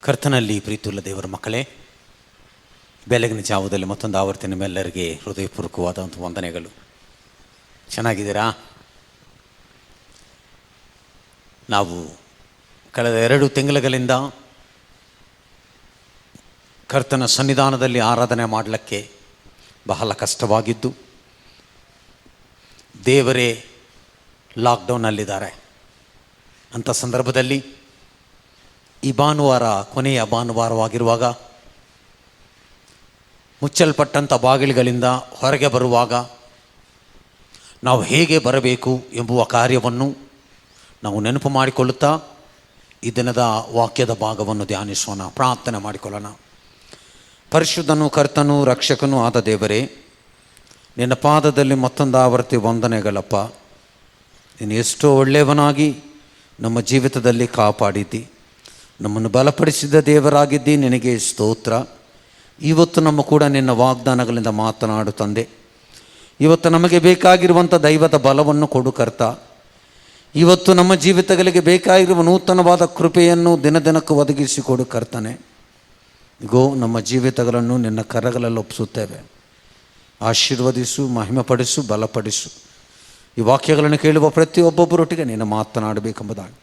ಕರ್ತನಲ್ಲಿ ಪ್ರೀತಿಯುಳ್ಳ ದೇವರ ಮಕ್ಕಳೇ, ಬೆಳಗಿನ ಜಾವದಲ್ಲಿ ಮತ್ತೊಂದು ಆವರ್ತಿ ನಿಮ್ಮೆಲ್ಲರಿಗೆ ಹೃದಯಪೂರ್ವಕವಾದಂಥ ವಂದನೆಗಳು. ಚೆನ್ನಾಗಿದ್ದೀರಾ? ನಾವು ಕಳೆದ 2 ತಿಂಗಳುಗಳಿಂದ ಕರ್ತನ ಸನ್ನಿಧಾನದಲ್ಲಿ ಆರಾಧನೆ ಮಾಡಲಿಕ್ಕೆ ಬಹಳ ಕಷ್ಟವಾಗಿದ್ದು, ದೇವರೇ ಲಾಕ್ಡೌನಲ್ಲಿದ್ದಾರೆ. ಅಂಥ ಸಂದರ್ಭದಲ್ಲಿ ಈ ಭಾನುವಾರ ಕೊನೆಯ ಭಾನುವಾರವಾಗಿರುವಾಗ ಮುಚ್ಚಲ್ಪಟ್ಟಂಥ ಬಾಗಿಲುಗಳಿಂದ ಹೊರಗೆ ಬರುವಾಗ ನಾವು ಹೇಗೆ ಬರಬೇಕು ಎಂಬುವ ಕಾರ್ಯವನ್ನು ನಾವು ನೆನಪು ಮಾಡಿಕೊಳ್ಳುತ್ತಾ ಈ ದಿನದ ವಾಕ್ಯದ ಭಾಗವನ್ನು ಧ್ಯಾನಿಸೋಣ, ಪ್ರಾರ್ಥನೆ ಮಾಡಿಕೊಳ್ಳೋಣ. ಪರಿಶುದ್ಧನೂ ಕರ್ತನೂ ರಕ್ಷಕನೂ ಆದ ದೇವರೇ, ನಿನ್ನ ಪಾದದಲ್ಲಿ ಮತ್ತೊಂದು ಆವರ್ತಿ ವಂದನೆಗಳಪ್ಪ. ನೀನು ಎಷ್ಟೋ ಒಳ್ಳೆಯವನಾಗಿ ನಮ್ಮ ಜೀವಿತದಲ್ಲಿ ಕಾಪಾಡಿದ್ದಿ, ನಮ್ಮನ್ನು ಬಲಪಡಿಸಿದ ದೇವರಾಗಿದ್ದಿ. ನಿನಗೆ ಸ್ತೋತ್ರ. ಇವತ್ತು ನಮ್ಮ ಕೂಡ ನಿನ್ನ ವಾಗ್ದಾನಗಳಿಂದ ಮಾತನಾಡು ತಂದೆ. ಇವತ್ತು ನಮಗೆ ಬೇಕಾಗಿರುವಂಥ ದೈವದ ಬಲವನ್ನು ಕೊಡು ಕರ್ತ. ಇವತ್ತು ನಮ್ಮ ಜೀವಿತಗಳಿಗೆ ಬೇಕಾಗಿರುವ ನೂತನವಾದ ಕೃಪೆಯನ್ನು ದಿನ ದಿನಕ್ಕೂ ಒದಗಿಸಿಕೊಡು ಕರ್ತನೆ. ಗೋ, ನಮ್ಮ ಜೀವಿತಗಳನ್ನು ನಿನ್ನ ಕರಗಳಲ್ಲಿ ಒಪ್ಪಿಸುತ್ತೇವೆ. ಆಶೀರ್ವದಿಸು, ಮಹಿಮೆಪಡಿಸು, ಬಲಪಡಿಸು. ಈ ವಾಕ್ಯಗಳನ್ನು ಕೇಳುವ ಪ್ರತಿಯೊಬ್ಬೊಬ್ಬರೊಟ್ಟಿಗೆ ನೀನು ಮಾತನಾಡಬೇಕೆಂಬುದಾಗಿ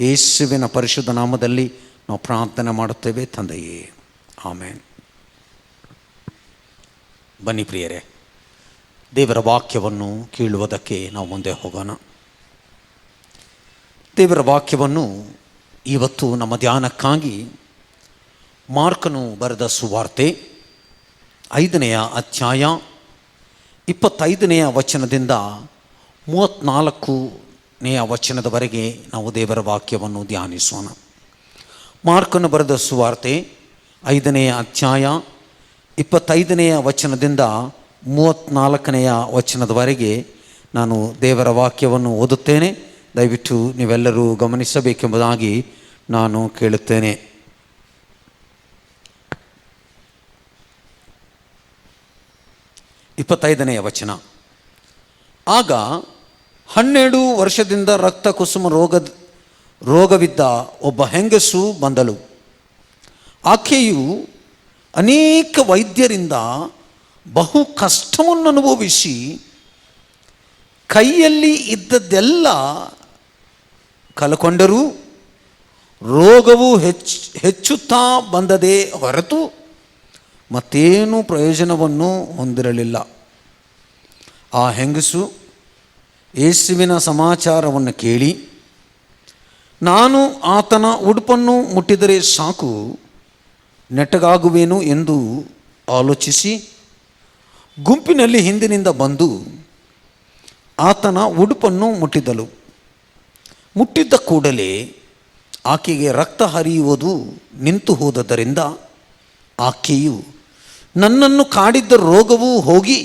ಯೇಸುವಿನ ಪರಿಶುದ್ಧ ನಾಮದಲ್ಲಿ ನಾವು ಪ್ರಾರ್ಥನೆ ಮಾಡುತ್ತೇವೆ ತಂದೆಯೇ, ಆಮೇನ್. ಬನ್ನಿ ಪ್ರಿಯರೇ, ದೇವರ ವಾಕ್ಯವನ್ನು ಕೇಳುವುದಕ್ಕೆ ನಾವು ಮುಂದೆ ಹೋಗೋಣ. ದೇವರ ವಾಕ್ಯವನ್ನು ಇವತ್ತು ನಮ್ಮ ಧ್ಯಾನಕ್ಕಾಗಿ ಮಾರ್ಕನು ಬರೆದ ಸುವಾರ್ತೆ 5ನೇ ಅಧ್ಯಾಯ 25ನೇ ವಚನದಿಂದ 34ನೇ ವಚನದವರೆಗೆ ನಾವು ದೇವರ ವಾಕ್ಯವನ್ನು ಧ್ಯಾನಿಸೋಣ. ಮಾರ್ಕನು ಬರೆದ ಸುವಾರ್ತೆ 5ನೇ ಅಧ್ಯಾಯ 25ನೇ ವಚನದಿಂದ 34ನೇ ವಚನದವರೆಗೆ ನಾನು ದೇವರ ವಾಕ್ಯವನ್ನು ಓದುತ್ತೇನೆ. ದಯವಿಟ್ಟು ನೀವೆಲ್ಲರೂ ಗಮನಿಸಬೇಕೆಂಬುದಾಗಿ ನಾನು ಕೇಳುತ್ತೇನೆ. 25ನೇ ವಚನ. ಆಗ 12 ವರ್ಷದಿಂದ ರಕ್ತ ಕುಸುಮ ರೋಗವಿದ್ದ ಒಬ್ಬ ಹೆಂಗಸು ಬಂದಳು. ಆಕೆಯು ಅನೇಕ ವೈದ್ಯರಿಂದ ಬಹು ಕಷ್ಟವನ್ನು ಅನುಭವಿಸಿ ಕೈಯಲ್ಲಿ ಇದ್ದದ್ದೆಲ್ಲ ಕಳಕೊಂಡರೂ ರೋಗವು ಹೆಚ್ಚುತ್ತಾ ಬಂದದೇ ಹೊರತು ಮತ್ತೇನೂ ಪ್ರಯೋಜನವನ್ನು ಹೊಂದಿರಲಿಲ್ಲ. ಆ ಹೆಂಗಸು ಯೇಸುವಿನ ಸಮಾಚಾರವನ್ನು ಕೇಳಿ, ನಾನು ಆತನ ಉಡುಪನ್ನು ಮುಟ್ಟಿದರೆ ಸಾಕು, ನೆಟ್ಟಗಾಗುವೆನು ಎಂದು ಆಲೋಚಿಸಿ ಗುಂಪಿನಲ್ಲಿ ಹಿಂದಿನಿಂದ ಬಂದು ಆತನ ಉಡುಪನ್ನು ಮುಟ್ಟಿದಳು. ಮುಟ್ಟಿದ್ದ ಕೂಡಲೇ ಆಕೆಗೆ ರಕ್ತ ಹರಿಯುವುದು ನಿಂತು ಹೋದದರಿಂದ ಆಕೆಯು ನನ್ನನ್ನು ಕಾಡಿದ್ದ ರೋಗವು ಹೋಗಿ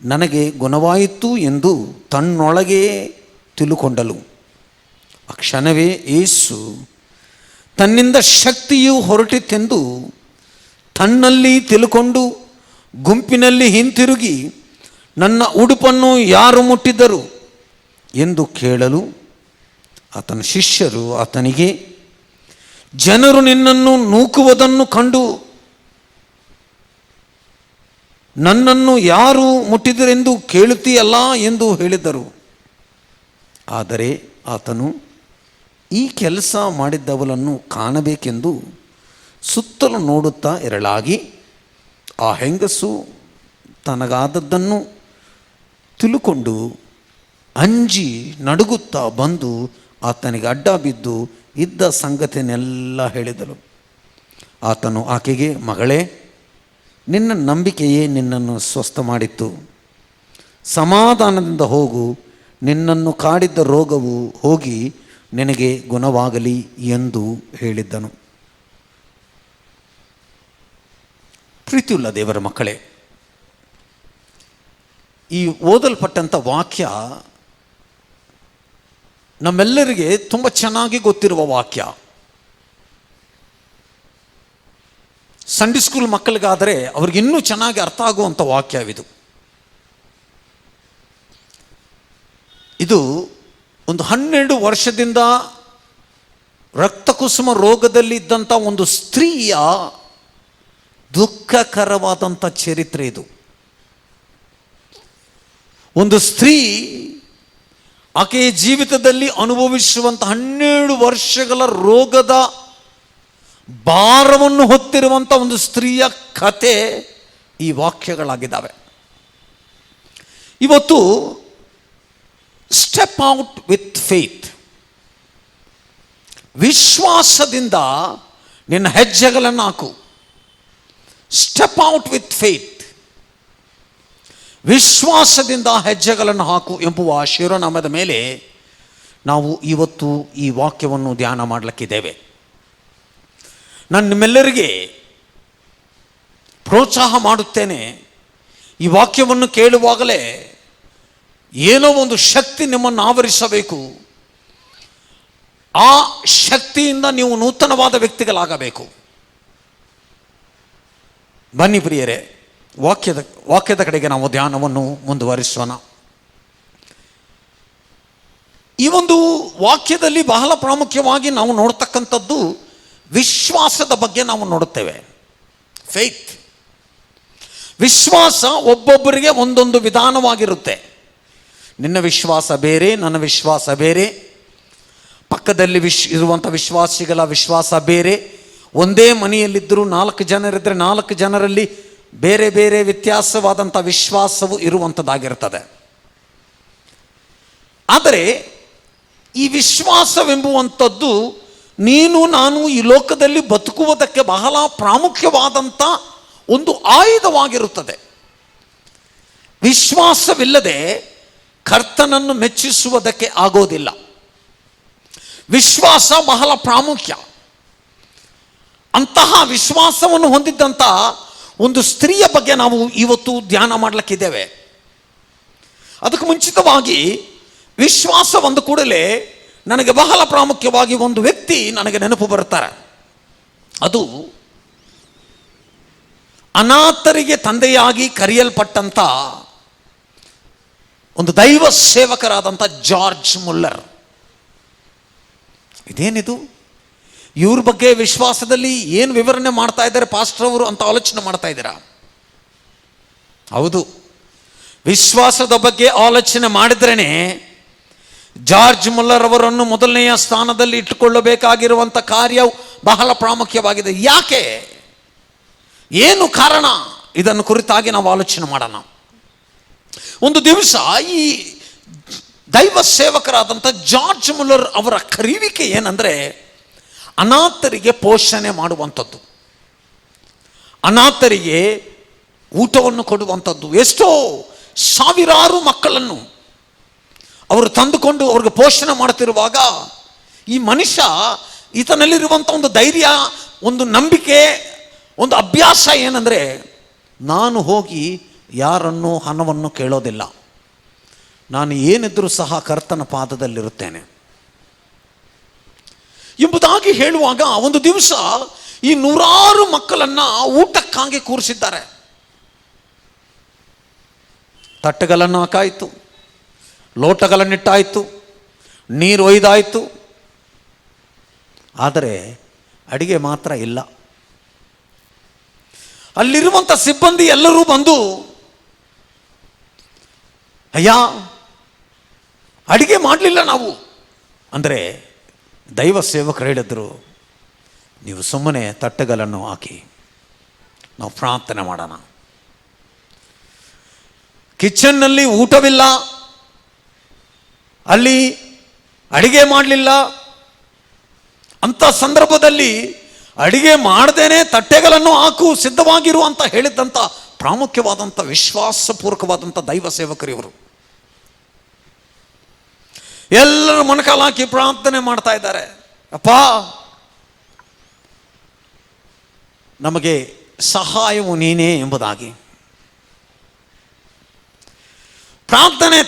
ನನಗೆ ಗುಣವಾಯಿತು ಎಂದು ತನ್ನೊಳಗೆ ತಿಳುಕೊಂಡಳು. ಆ ಕ್ಷಣವೇ ಯೇಸು ತನ್ನಿಂದ ಶಕ್ತಿಯು ಹೊರಟಿತೆಂದು ತನ್ನಲ್ಲಿ ತಿಳುಕೊಂಡು ಗುಂಪಿನಲ್ಲಿ ಹಿಂತಿರುಗಿ, ನನ್ನ ಉಡುಪನ್ನು ಯಾರು ಮುಟ್ಟಿದ್ದರು ಎಂದು ಕೇಳಲು ಆತನ ಶಿಷ್ಯರು ಆತನಿಗೆ, ಜನರು ನಿನ್ನನ್ನು ನೂಕುವುದನ್ನು ಕಂಡು ನನ್ನನ್ನು ಯಾರು ಮುಟ್ಟಿದರೆಂದು ಕೇಳುತ್ತೀಯಲ್ಲ ಎಂದು ಹೇಳಿದರು. ಆದರೆ ಆತನು ಈ ಕೆಲಸ ಮಾಡಿದ್ದವಳನ್ನು ಕಾಣಬೇಕೆಂದು ಸುತ್ತಲೂ ನೋಡುತ್ತಾ ಇರಲಾಗಿ, ಆ ಹೆಂಗಸು ತನಗಾದದ್ದನ್ನು ತಿಳುಕೊಂಡು ಅಂಜಿ ನಡುಗುತ್ತಾ ಬಂದು ಆತನಿಗೆ ಅಡ್ಡ ಬಿದ್ದು ಇದ್ದ ಸಂಗತಿಯನ್ನೆಲ್ಲ ಹೇಳಿದಳು. ಆತನು ಆಕೆಗೆ, ಮಗಳೇ, ನಿನ್ನ ನಂಬಿಕೆಯೇ ನಿನ್ನನ್ನು ಸ್ವಸ್ಥ ಮಾಡಿತ್ತು. ಸಮಾಧಾನದಿಂದ ಹೋಗು, ನಿನ್ನನ್ನು ಕಾಡಿದ್ದ ರೋಗವು ಹೋಗಿ ನಿನಗೆ ಗುಣವಾಗಲಿ ಎಂದು ಹೇಳಿದ್ದನು. ಪ್ರೀತಿಯುಳ್ಳ ದೇವರ ಮಕ್ಕಳೇ, ಈ ಓದಲ್ಪಟ್ಟಂಥ ವಾಕ್ಯ ನಮ್ಮೆಲ್ಲರಿಗೆ ತುಂಬ ಚೆನ್ನಾಗಿ ಗೊತ್ತಿರುವ ವಾಕ್ಯ. ಸಂಡೇ ಸ್ಕೂಲ್ ಮಕ್ಕಳಿಗಾದರೆ ಅವ್ರಿಗೆ ಇನ್ನೂ ಚೆನ್ನಾಗಿ ಅರ್ಥ ಆಗುವಂಥ ವಾಕ್ಯವಿದು. ಇದು ಒಂದು 12 ವರ್ಷದಿಂದ ರಕ್ತಕುಸುಮ ರೋಗದಲ್ಲಿ ಇದ್ದಂಥ ಒಂದು ಸ್ತ್ರೀಯ ದುಃಖಕರವಾದಂಥ ಚರಿತ್ರೆ ಇದು. ಒಂದು ಸ್ತ್ರೀ ಆಕೆಯ ಜೀವಿತದಲ್ಲಿ ಅನುಭವಿಸುವಂಥ 12 ವರ್ಷಗಳ ರೋಗದ ಭಾರವನ್ನು ಹೊತ್ತಿರುವಂಥ ಒಂದು ಸ್ತ್ರೀಯ ಕತೆ ಈ ವಾಕ್ಯಗಳಾಗಿದ್ದಾವೆ. ಇವತ್ತು ಸ್ಟೆಪ್ ಔಟ್ ವಿತ್ ಫೇತ್, ವಿಶ್ವಾಸದಿಂದ ನಿನ್ನ ಹೆಜ್ಜೆಗಳನ್ನು ಹಾಕು. ಸ್ಟೆಪ್ ಔಟ್ ವಿತ್ ಫೇತ್, ವಿಶ್ವಾಸದಿಂದ ಹೆಜ್ಜೆಗಳನ್ನು ಹಾಕು ಎಂಬುವ ಶಿರೋನಾಮದ ಮೇಲೆ ನಾವು ಇವತ್ತು ಈ ವಾಕ್ಯವನ್ನು ಧ್ಯಾನ ಮಾಡಲಿಕ್ಕಿದ್ದೇವೆ. ನಾನು ನಿಮ್ಮೆಲ್ಲರಿಗೆ ಪ್ರೋತ್ಸಾಹ ಮಾಡುತ್ತೇನೆ. ಈ ವಾಕ್ಯವನ್ನು ಕೇಳುವಾಗಲೇ ಏನೋ ಒಂದು ಶಕ್ತಿ ನಿಮ್ಮನ್ನು ಆವರಿಸಬೇಕು. ಆ ಶಕ್ತಿಯಿಂದ ನೀವು ನೂತನವಾದ ವ್ಯಕ್ತಿಗಳಾಗಬೇಕು. ಬನ್ನಿ ಪ್ರಿಯರೇ, ವಾಕ್ಯದ ಕಡೆಗೆ ನಾವು ಧ್ಯಾನವನ್ನು ಮುಂದುವರಿಸೋಣ. ಈ ಒಂದು ವಾಕ್ಯದಲ್ಲಿ ಬಹಳ ಪ್ರಾಮುಖ್ಯವಾಗಿ ನಾವು ನೋಡ್ತಕ್ಕಂಥದ್ದು ವಿಶ್ವಾಸದ ಬಗ್ಗೆ ನಾವು ನೋಡುತ್ತೇವೆ. ಫೇತ್, ವಿಶ್ವಾಸ ಒಬ್ಬೊಬ್ಬರಿಗೆ ಒಂದೊಂದು ವಿಧಾನವಾಗಿರುತ್ತೆ. ನಿನ್ನ ವಿಶ್ವಾಸ ಬೇರೆ, ನನ್ನ ವಿಶ್ವಾಸ ಬೇರೆ, ಪಕ್ಕದಲ್ಲಿ ಇರುವಂಥ ವಿಶ್ವಾಸಿಗಳ ವಿಶ್ವಾಸ ಬೇರೆ. ಒಂದೇ ಮನೆಯಲ್ಲಿದ್ದರೂ 4 ಜನರಿದ್ದರೆ 4 ಜನರಲ್ಲಿ ಬೇರೆ ಬೇರೆ ವ್ಯತ್ಯಾಸವಾದಂಥ ವಿಶ್ವಾಸವು ಇರುವಂಥದ್ದಾಗಿರ್ತದೆ. ಆದರೆ ಈ ವಿಶ್ವಾಸವೆಂಬುವಂಥದ್ದು ನೀನು ನಾನು ಈ ಲೋಕದಲ್ಲಿ ಬದುಕುವುದಕ್ಕೆ ಬಹಳ ಪ್ರಾಮುಖ್ಯವಾದಂಥ ಒಂದು ಆಯುಧವಾಗಿರುತ್ತದೆ. ವಿಶ್ವಾಸವಿಲ್ಲದೆ ಕರ್ತನನ್ನು ಮೆಚ್ಚಿಸುವುದಕ್ಕೆ ಆಗೋದಿಲ್ಲ. ವಿಶ್ವಾಸ ಬಹಳ ಪ್ರಾಮುಖ್ಯ. ಅಂತಹ ವಿಶ್ವಾಸವನ್ನು ಹೊಂದಿದ್ದಂಥ ಒಂದು ಸ್ತ್ರೀಯ ಬಗ್ಗೆ ನಾವು ಇವತ್ತು ಧ್ಯಾನ ಮಾಡಲಿಕ್ಕಿದ್ದೇವೆ. ಅದಕ್ಕೆ ಮುಂಚಿತವಾಗಿ ವಿಶ್ವಾಸ ಒಂದು ಕೂಡಲೇ ನನಗೆ ಬಹಳ ಪ್ರಾಮುಖ್ಯವಾಗಿ ಒಂದು ವ್ಯಕ್ತಿ ನನಗೆ ನೆನಪು ಬರುತ್ತಾರೆ. ಅದು ಅನಾಥರಿಗೆ ತಂದೆಯಾಗಿ ಕರೆಯಲ್ಪಟ್ಟಂಥ ಒಂದು ದೈವ ಸೇವಕರಾದಂಥ ಜಾರ್ಜ್ ಮುಲ್ಲರ್. ಇದೇನಿದು, ಇವ್ರ ಬಗ್ಗೆ ವಿಶ್ವಾಸದಲ್ಲಿ ಏನು ವಿವರಣೆ ಮಾಡ್ತಾ ಇದ್ದಾರೆ ಪಾಸ್ಟರ್ ಅವರು ಅಂತ ಆಲೋಚನೆ ಮಾಡ್ತಾ ಇದ್ದೀರಾ? ಹೌದು, ವಿಶ್ವಾಸದ ಬಗ್ಗೆ ಆಲೋಚನೆ ಮಾಡಿದ್ರೇ ಜಾರ್ಜ್ ಮುಲ್ಲರ್ ಅವರನ್ನು ಮೊದಲನೆಯ ಸ್ಥಾನದಲ್ಲಿ ಇಟ್ಟುಕೊಳ್ಳಬೇಕಾಗಿರುವಂಥ ಕಾರ್ಯ ಬಹಳ ಪ್ರಾಮುಖ್ಯವಾಗಿದೆ. ಯಾಕೆ, ಏನು ಕಾರಣ, ಇದನ್ನು ಕುರಿತಾಗಿ ನಾವು ಆಲೋಚನೆ ಮಾಡೋಣ. ಒಂದು ದಿವಸ ಈ ದೈವ ಸೇವಕರಾದಂಥ ಜಾರ್ಜ್ ಮುಲ್ಲರ್ ಅವರ ಕರೆಯುವಿಕೆ ಏನಂದರೆ ಅನಾಥರಿಗೆ ಪೋಷಣೆ ಮಾಡುವಂಥದ್ದು, ಅನಾಥರಿಗೆ ಊಟವನ್ನು ಕೊಡುವಂಥದ್ದು. ಎಷ್ಟೋ ಸಾವಿರಾರು ಮಕ್ಕಳನ್ನು ಅವರು ತಂದುಕೊಂಡು ಅವ್ರಿಗೆ ಪೋಷಣೆ ಮಾಡ್ತಿರುವಾಗ ಈ ಮನುಷ್ಯ, ಈತನಲ್ಲಿರುವಂಥ ಒಂದು ಧೈರ್ಯ, ಒಂದು ನಂಬಿಕೆ, ಒಂದು ಅಭ್ಯಾಸ ಏನಂದರೆ ನಾನು ಹೋಗಿ ಯಾರನ್ನೂ ಹಣವನ್ನು ಕೇಳೋದಿಲ್ಲ, ನಾನು ಏನಿದ್ರೂ ಸಹ ಕರ್ತನ ಪಾದದಲ್ಲಿರುತ್ತೇನೆ ಎಂಬುದಾಗಿ ಹೇಳುವಾಗ ಒಂದು ದಿವಸ ಈ 100 ಮಕ್ಕಳನ್ನು ಊಟಕ್ಕಾಗಿ ಕೂರಿಸಿದ್ದಾರೆ. ತಟ್ಟೆಗಳನ್ನು ಹಾಕಾಯಿತು, ಲೋಟಗಳನ್ನಿಟ್ಟಾಯಿತು, ನೀರು ಒಯ್ದಾಯಿತು, ಆದರೆ ಅಡಿಗೆ ಮಾತ್ರ ಇಲ್ಲ. ಅಲ್ಲಿರುವಂಥ ಸಿಬ್ಬಂದಿ ಎಲ್ಲರೂ ಬಂದು, ಅಯ್ಯ ಅಡಿಗೆ ಮಾಡಲಿಲ್ಲ ನಾವು ಅಂದರೆ ದೈವ ಸೇವಕರು ಹೇಳಿದ್ರು, ನೀವು ಸುಮ್ಮನೆ ತಟ್ಟೆಗಳನ್ನು ಹಾಕಿ ನಾವು ಪ್ರಾರ್ಥನೆ ಮಾಡೋಣ. ಕಿಚನ್ನಲ್ಲಿ ಊಟವಿಲ್ಲ, ಅಲ್ಲಿ ಅಡಿಗೆ ಮಾಡಲಿಲ್ಲ. ಅಂಥ ಸಂದರ್ಭದಲ್ಲಿ ಅಡಿಗೆ ಮಾಡದೇನೆ ತಟ್ಟೆಗಳನ್ನು ಹಾಕು ಸಿದ್ಧವಾಗಿರು ಅಂತ ಹೇಳಿದ್ದಂಥ ಪ್ರಾಮುಖ್ಯವಾದಂಥ ವಿಶ್ವಾಸಪೂರ್ವಕವಾದಂಥ ದೈವ ಸೇವಕರು ಇವರು. ಎಲ್ಲರೂ ಮೊಣಕಾಲು ಹಾಕಿ ಪ್ರಾರ್ಥನೆ ಮಾಡ್ತಾ ಇದ್ದಾರೆ, ಅಪ್ಪ ನಮಗೆ ಸಹಾಯವು ನೀನೇ ಎಂಬುದಾಗಿ. ಪ್ರಾರ್ಥನೆ,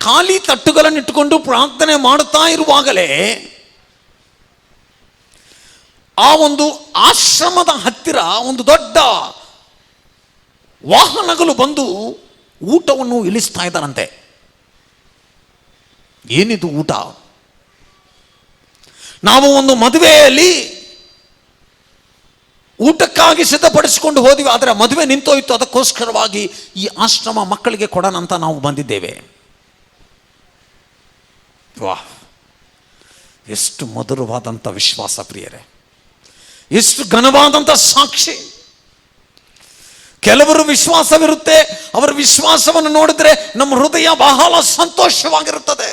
ಖಾಲಿ ತಟ್ಟುಗಳನ್ನಿಟ್ಟುಕೊಂಡು ಪ್ರಾರ್ಥನೆ ಮಾಡುತ್ತಾ ಇರುವಾಗಲೇ ಆ ಒಂದು ಆಶ್ರಮದ ಹತ್ತಿರ ಒಂದು ದೊಡ್ಡ ವಾಹನಗಳು ಬಂದು ಊಟವನ್ನು ಇಳಿಸ್ತಾ ಇದ್ದಾರಂತೆ. ಏನಿದು ಊಟ? ನಾವು ಒಂದು ಮದುವೆಯಲ್ಲಿ ಊಟಕ್ಕಾಗಿ ಸಿದ್ಧಪಡಿಸಿಕೊಂಡು ಹೋದ್ವಿ, ಆದರೆ ಮದುವೆ ನಿಂತೋಯ್ತು. ಅದಕ್ಕೋಸ್ಕರವಾಗಿ ಈ ಆಶ್ರಮ ಮಕ್ಕಳಿಗೆ ಕೊಡೋಣ ಅಂತ ನಾವು ಬಂದಿದ್ದೇವೆ. ವಾಹ್, ಎಷ್ಟು ಮಧುರವಾದಂಥ ವಿಶ್ವಾಸ ಪ್ರಿಯರೇ, ಎಷ್ಟು ಘನವಾದಂಥ ಸಾಕ್ಷಿ. ಕೆಲವರು ವಿಶ್ವಾಸವಿರುತ್ತೆ, ಅವರ ವಿಶ್ವಾಸವನ್ನು ನೋಡಿದ್ರೆ ನಮ್ಮ ಹೃದಯ ಬಹಳ ಸಂತೋಷವಾಗಿರುತ್ತದೆ.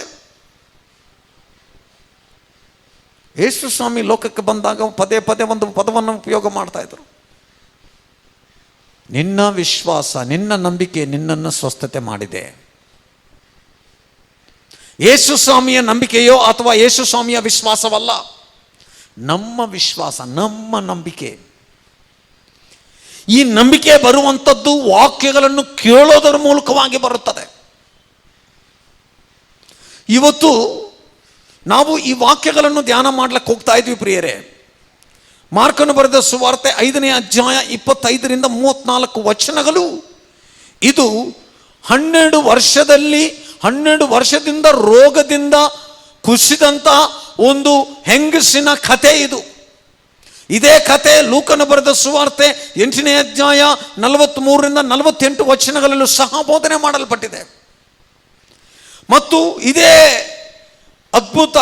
ಯೇಸು ಸ್ವಾಮಿ ಲೋಕಕ್ಕೆ ಬಂದಾಗ ಪದೇ ಪದೇ ಒಂದು ಪದವನ್ನು ಉಪಯೋಗ ಮಾಡ್ತಾ ಇದ್ರು. ನಿನ್ನ ವಿಶ್ವಾಸ, ನಿನ್ನ ನಂಬಿಕೆ ನಿನ್ನನ್ನು ಸ್ವಸ್ಥತೆ ಮಾಡಿದೆ. ಯೇಸು ಸ್ವಾಮಿಯ ನಂಬಿಕೆಯೋ ಅಥವಾ ಯೇಸು ಸ್ವಾಮಿಯ ವಿಶ್ವಾಸವಲ್ಲ, ನಮ್ಮ ವಿಶ್ವಾಸ, ನಮ್ಮ ನಂಬಿಕೆ. ಈ ನಂಬಿಕೆ ಬರುವಂಥದ್ದು ವಾಕ್ಯಗಳನ್ನು ಕೇಳೋದರ ಮೂಲಕವಾಗಿ ಬರುತ್ತದೆ. ಇವತ್ತು ನಾವು ಈ ವಾಕ್ಯಗಳನ್ನು ಧ್ಯಾನ ಮಾಡ್ಲಿಕ್ಕೆ ಹೋಗ್ತಾ ಇದ್ವಿ ಪ್ರಿಯರೇ. ಮಾರ್ಕನು ಬರೆದ ಸುವಾರ್ತೆ 5ನೇ ಅಧ್ಯಾಯ 25ರಿಂದ 34 ವಚನಗಳು. ಇದು 12 ವರ್ಷದಿಂದ ರೋಗದಿಂದ ಕುಸಿದಂಥ ಒಂದು ಹೆಂಗಸಿನ ಕಥೆ ಇದು. ಇದೇ ಕಥೆ ಲೂಕನು ಬರೆದ ಸುವಾರ್ತೆ 8ನೇ ಅಧ್ಯಾಯ 43ರಿಂದ 48 ವಚನಗಳಲ್ಲೂ ಸಹ ಬೋಧನೆ ಮಾಡಲ್ಪಟ್ಟಿದೆ. ಮತ್ತು ಇದೇ ಅದ್ಭುತ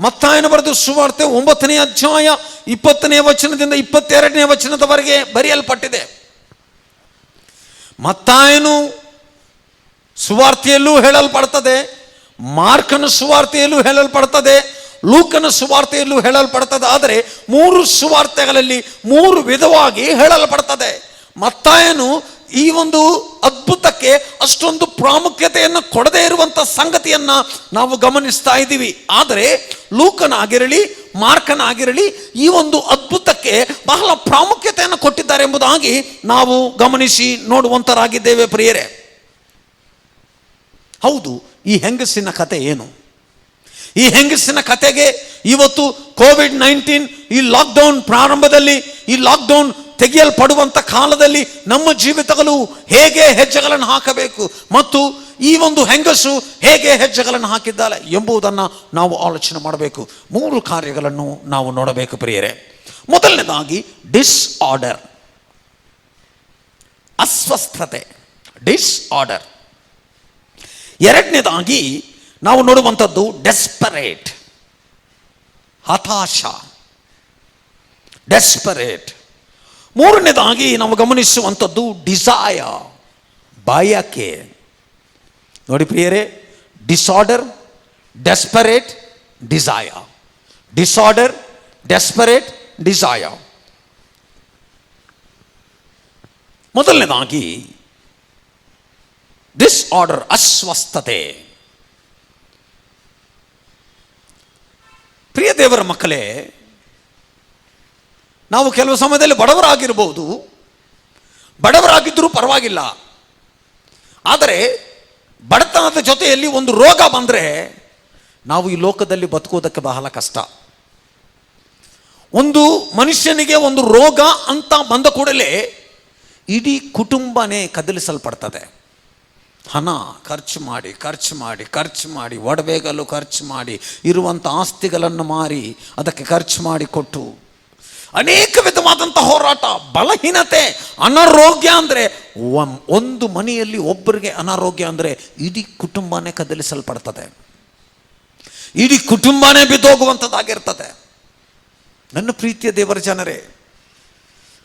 ಮತ್ತಾಯನ ಬರೆದ ಸುವಾರ್ತೆ 9ನೇ ಅಧ್ಯಾಯ 20ನೇ ವಚನದಿಂದ 22ನೇ ವಚನದವರೆಗೆ ಬರೆಯಲ್ಪಟ್ಟಿದೆ. ಮತ್ತಾಯನು ಸುವಾರ್ತೆಯಲ್ಲೂ ಹೇಳಲ್ಪಡ್ತದೆ, ಮಾರ್ಕನ ಸುವಾರ್ತೆಯಲ್ಲೂ ಹೇಳಲ್ಪಡ್ತದೆ, ಲೂಕನ ಸುವಾರ್ತೆಯಲ್ಲೂ ಹೇಳಲ್ಪಡ್ತದೆ. ಆದರೆ 3 ಸುವಾರ್ತೆಗಳಲ್ಲಿ 3 ವಿಧವಾಗಿ ಹೇಳಲ್ಪಡ್ತದೆ. ಮತ್ತಾಯನು ಈ ಒಂದು ಅದ್ಭುತಕ್ಕೆ ಅಷ್ಟೊಂದು ಪ್ರಾಮುಖ್ಯತೆಯನ್ನು ಕೊಡದೇ ಇರುವಂಥ ಸಂಗತಿಯನ್ನು ನಾವು ಗಮನಿಸ್ತಾ ಇದ್ದೀವಿ. ಆದರೆ ಲೂಕನಾಗಿರಲಿ ಮಾರ್ಕನಾಗಿರಲಿ ಈ ಒಂದು ಅದ್ಭುತಕ್ಕೆ ಬಹಳ ಪ್ರಾಮುಖ್ಯತೆಯನ್ನು ಕೊಟ್ಟಿದ್ದಾರೆ ಎಂಬುದಾಗಿ ನಾವು ಗಮನಿಸಿ ನೋಡುವಂತರಾಗಿದ್ದೇವೆ ಪ್ರಿಯರೇ. ಹೌದು, ಈ ಹೆಂಗಸಿನ ಕತೆ ಏನು? ಈ ಹೆಂಗಸಿನ ಕತೆಗೆ ಇವತ್ತು ಕೋವಿಡ್-19 ಈ ಲಾಕ್ಡೌನ್ ಪ್ರಾರಂಭದಲ್ಲಿ, ಈ ಲಾಕ್ಡೌನ್ ತೆಗೆಯಲ್ಪಡುವಂಥ ಕಾಲದಲ್ಲಿ ನಮ್ಮ ಜೀವಿತಗಳು ಹೇಗೆ ಹೆಜ್ಜೆಗಳನ್ನು ಹಾಕಬೇಕು ಮತ್ತು ಈ ಒಂದು ಹೆಂಗಸು ಹೇಗೆ ಹೆಜ್ಜೆಗಳನ್ನು ಹಾಕಿದ್ದಾಳೆ ಎಂಬುದನ್ನು ನಾವು ಆಲೋಚನೆ ಮಾಡಬೇಕು. 3 ಕಾರ್ಯಗಳನ್ನು ನಾವು ನೋಡಬೇಕು ಪ್ರಿಯರೇ. ಮೊದಲನೇದಾಗಿ ಡಿಸ್ಆರ್ಡರ್, ಅಸ್ವಸ್ಥತೆ, ಡಿಸ್ಆರ್ಡರ್. ಎರಡನೇದಾಗಿ ನಾವು ನೋಡುವಂಥದ್ದು ಡೆಸ್ಪರೇಟ್, ಹತಾಶ, ಡೆಸ್ಪರೇಟ್. ಮೂರನೇದಾಗಿ ನಾವು ಗಮನಿಸುವಂಥದ್ದು ಡಿಸೈರ್, ಬಯಕೆ. ನೋಡಿ ಪ್ರಿಯರೇ, disorder, desperate, desire. Disorder, desperate, desire. ಮೊದಲನೇದಾಗಿ ಡಿಸ್ಆರ್ಡರ್, ಅಸ್ವಸ್ಥತೆ. ಪ್ರಿಯ ದೇವರ ಮಕ್ಕಳೇ, ನಾವು ಕೆಲವು ಸಮಯದಲ್ಲಿ ಬಡವರಾಗಿರ್ಬೋದು, ಬಡವರಾಗಿದ್ದರೂ ಪರವಾಗಿಲ್ಲ. ಆದರೆ ಬಡತನದ ಜೊತೆಯಲ್ಲಿ ಒಂದು ರೋಗ ಬಂದರೆ ನಾವು ಈ ಲೋಕದಲ್ಲಿ ಬದುಕೋದಕ್ಕೆ ಬಹಳ ಕಷ್ಟ. ಒಂದು ಮನುಷ್ಯನಿಗೆ ಒಂದು ರೋಗ ಅಂತ ಬಂದ ಕೂಡಲೇ ಇಡೀ ಕುಟುಂಬನೇ ಕದಲಿಸಲ್ಪಡ್ತದೆ. ಹಣ ಖರ್ಚು ಮಾಡಿ ಖರ್ಚು ಮಾಡಿ ಖರ್ಚು ಮಾಡಿ, ಒಡವೆಗಲು ಖರ್ಚು ಮಾಡಿ, ಇರುವಂಥ ಆಸ್ತಿಗಳನ್ನು ಮಾರಿ ಅದಕ್ಕೆ ಖರ್ಚು ಮಾಡಿ ಕೊಟ್ಟು ಅನೇಕ ವಿಧವಾದಂಥ ಹೋರಾಟ, ಬಲಹೀನತೆ, ಅನಾರೋಗ್ಯ. ಅಂದರೆ ಒಂದು ಮನೆಯಲ್ಲಿ ಒಬ್ಬರಿಗೆ ಅನಾರೋಗ್ಯ ಅಂದರೆ ಇಡೀ ಕುಟುಂಬನೇ ಕದಲಿಸಲ್ಪಡ್ತದೆ, ಇಡೀ ಕುಟುಂಬನೇ ಬಿದ್ದೋಗುವಂಥದ್ದಾಗಿರ್ತದೆ. ನನ್ನ ಪ್ರೀತಿಯ ದೇವರ ಜನರೇ,